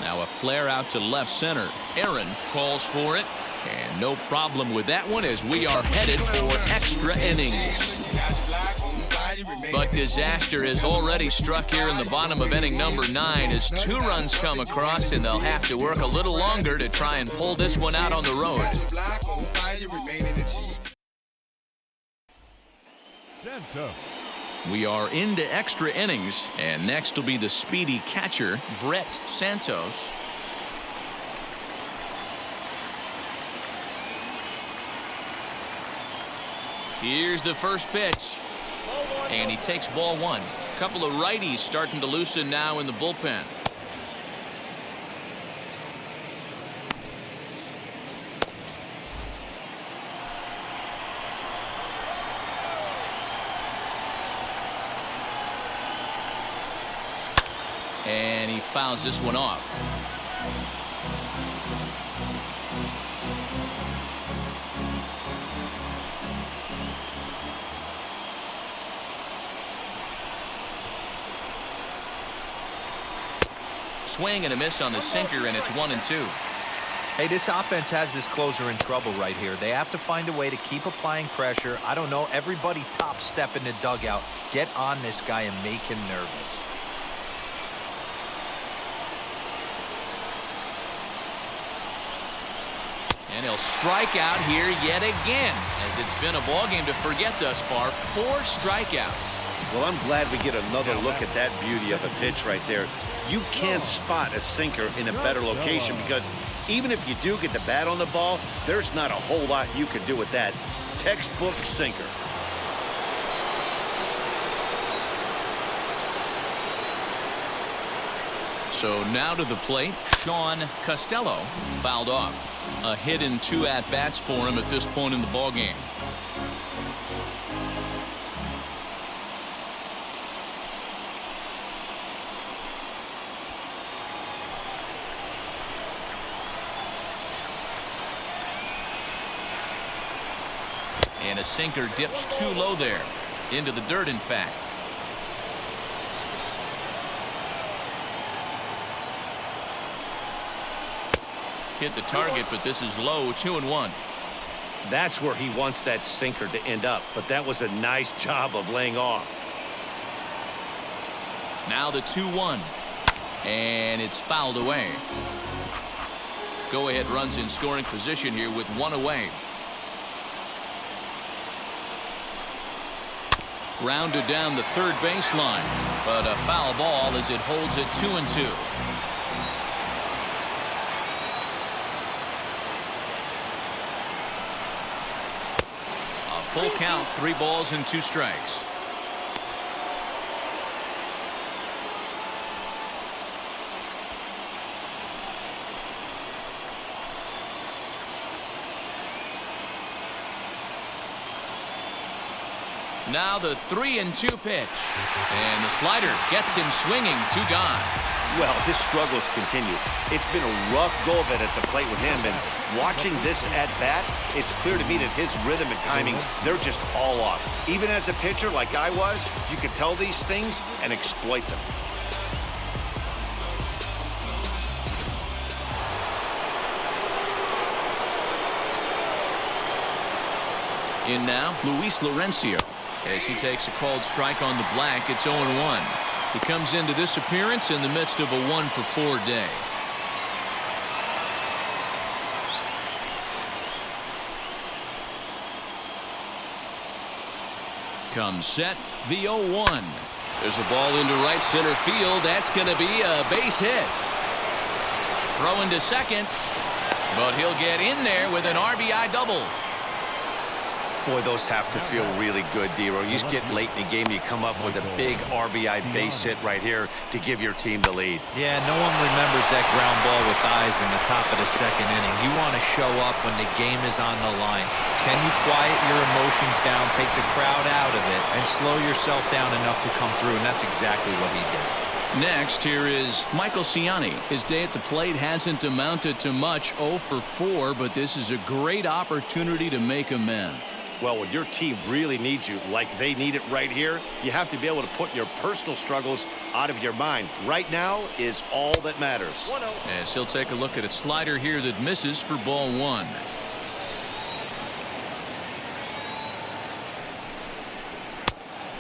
Now a flare out to left center. Aaron calls for it. And no problem with that one as we are headed for extra innings. But disaster has already struck here in the bottom of inning number 9 as 2 runs come across, and they'll have to work a little longer to try and pull this one out on the road. We are into extra innings, and next will be the speedy catcher, Brett Santos. Here's the first pitch. And he takes ball 1. A couple of righties starting to loosen now in the bullpen. And he fouls this one off. Swing and a miss on the sinker, and it's 1-2. Hey, this offense has this closer in trouble right here. They have to find a way to keep applying pressure. I don't know, everybody top step in the dugout. Get on this guy and make him nervous. And he'll strike out here yet again, as it's been a ball game to forget thus far. 4 strikeouts. Well, I'm glad we get another look at that beauty of a pitch right there. You can't spot a sinker in a better location because even if you do get the bat on the ball, there's not a whole lot you can do with that. Textbook sinker. So now to the plate, Sean Costello fouled off. A hit and 2 at-bats for him at this point in the ballgame. And a sinker dips too low there. Into the dirt, in fact. Hit the target, but this is low. 2-1. That's where he wants that sinker to end up, but that was a nice job of laying off. Now the 2-1. And it's fouled away. Go-ahead runs in scoring position here with 1 away. Grounded down the third baseline, but a foul ball as it holds it 2-2. A full count, 3 balls and 2 strikes. Now the 3-2 pitch. And the slider gets him swinging. 2 gone. Well, his struggles continue. It's been a rough go of it at the plate with him, and watching this at-bat, it's clear to me that his rhythm and timing, they're just all off. Even as a pitcher like I was, you could tell these things and exploit them. In now, Luis Laurencio. As he takes a called strike on the black, it's 0-1. He comes into this appearance in the midst of a 1-for-4 day. Comes set, the 0-1. There's a ball into right center field. That's going to be a base hit. Throw into second, but he'll get in there with an RBI double. Boy, those have to feel really good, D-Row. You just get late in the game, you come up with a big RBI base hit right here to give your team the lead. Yeah, no one remembers that ground ball with eyes in the top of the second inning. You want to show up when the game is on the line. Can you quiet your emotions down, take the crowd out of it, and slow yourself down enough to come through? And that's exactly what he did. Next, here is Michael Ciani. His day at the plate hasn't amounted to much, 0 for 4, but this is a great opportunity to make amends. Well, when your team really needs you, like they need it right here, you have to be able to put your personal struggles out of your mind. Right now is all that matters. As he'll take a look at a slider here that misses for ball 1.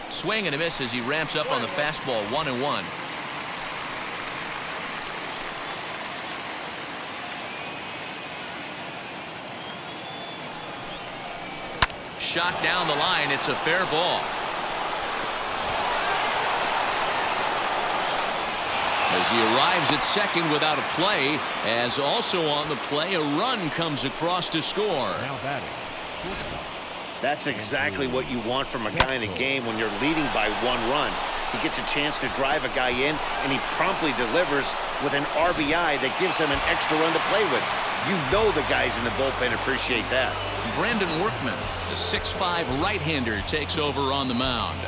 Swing and a miss as he ramps up on the fastball, 1-1. Shot down the line. It's a fair ball. As he arrives at second without a play, as also on the play, a run comes across to score. That's exactly what you want from a guy in a game when you're leading by 1 run. He gets a chance to drive a guy in, and he promptly delivers with an RBI that gives him an extra run to play with. You know the guys in the bullpen appreciate that. Brandon Workman, the 6'5" right-hander, takes over on the mound.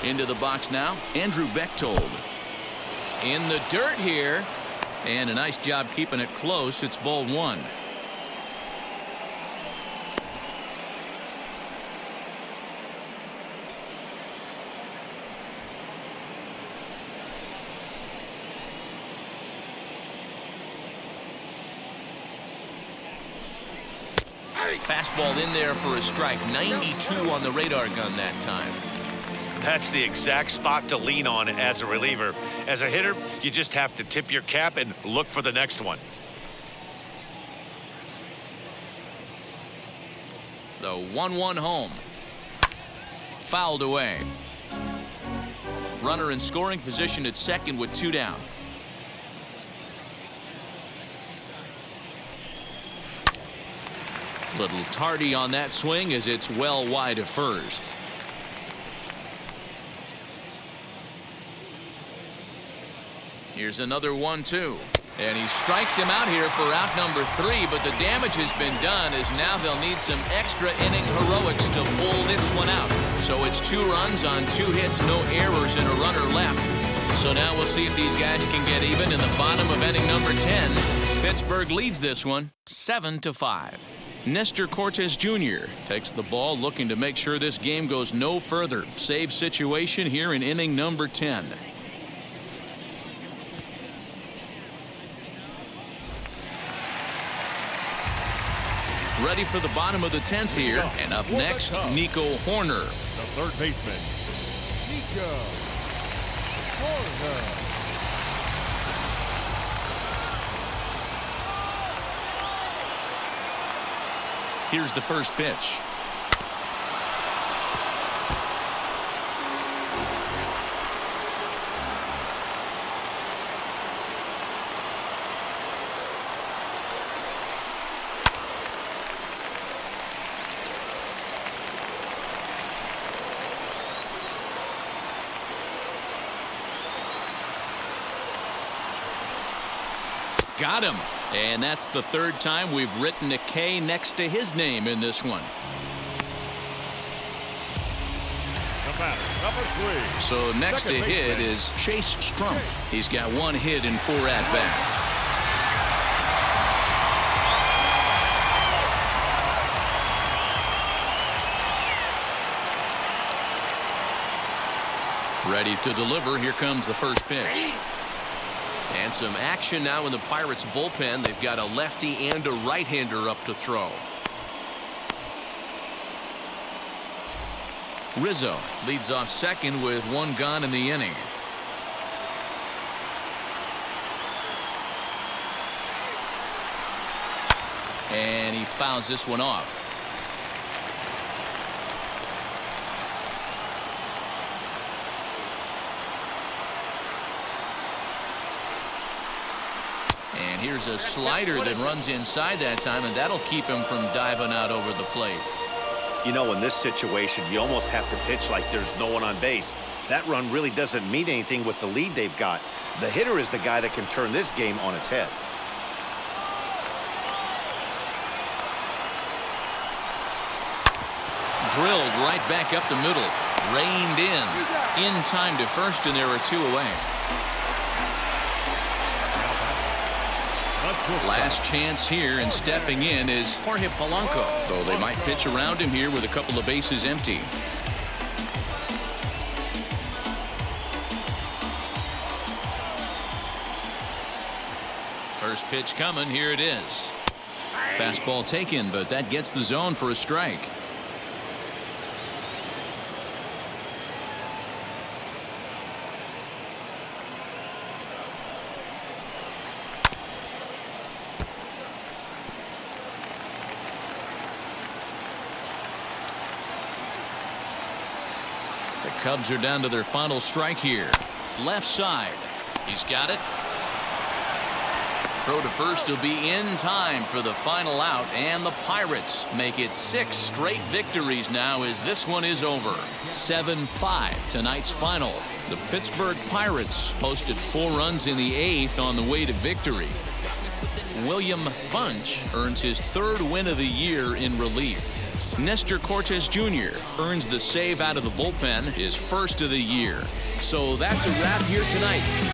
Into the box now, Andrew Bechtold. In the dirt here, and a nice job keeping it close. It's ball 1. Fastball in there for a strike. 92 on the radar gun that time. That's the exact spot to lean on as a reliever. As a hitter, you just have to tip your cap and look for the next one. The 1-1 home. Fouled away. Runner in scoring position at second with 2 down. Little tardy on that swing as it's well wide of first. Here's another 1-2. And he strikes him out here for out number 3, but the damage has been done as now they'll need some extra inning heroics to pull this one out. So it's 2 runs on 2 hits, no errors, and a runner left. So now we'll see if these guys can get even in the bottom of inning number 10. Pittsburgh leads this one 7-5. Nestor Cortes Jr. takes the ball, looking to make sure this game goes no further. Save situation here in inning number 10. Ready for the bottom of the 10th here. And up next, Nico Hoerner. The third baseman, Nico Hoerner. Here's the first pitch. Got him. And that's the 3rd time we've written a K next to his name in this one. The batter, number 3. So next to hit is Chase Strumpf. He's got 1 hit in 4 at-bats. Ready to deliver. Here comes the first pitch. And some action now in the Pirates bullpen. They've got a lefty and a right-hander up to throw. Rizzo leads off second with one gone in the inning. And he fouls this one off. And here's a slider that runs inside that time, and that'll keep him from diving out over the plate. You know, in this situation, you almost have to pitch like there's no one on base. That run really doesn't mean anything with the lead they've got. The hitter is the guy that can turn this game on its head. Drilled right back up the middle. Reined in time to first, and there are two away. Last chance here, and stepping in is Jorge Polanco, though they might pitch around him here with a couple of bases empty. First pitch coming, here it is. Fastball taken, but that gets the zone for a strike. The Cubs are down to their final strike here. Left side. He's got it. Throw to first will be in time for the final out, and the Pirates make it 6 straight victories now as this one is over. 7-5 tonight's final. The Pittsburgh Pirates posted 4 runs in the 8th on the way to victory. William Bunch earns his 3rd win of the year in relief. Nestor Cortes Jr. earns the save out of the bullpen, his 1st of the year. So that's a wrap here tonight.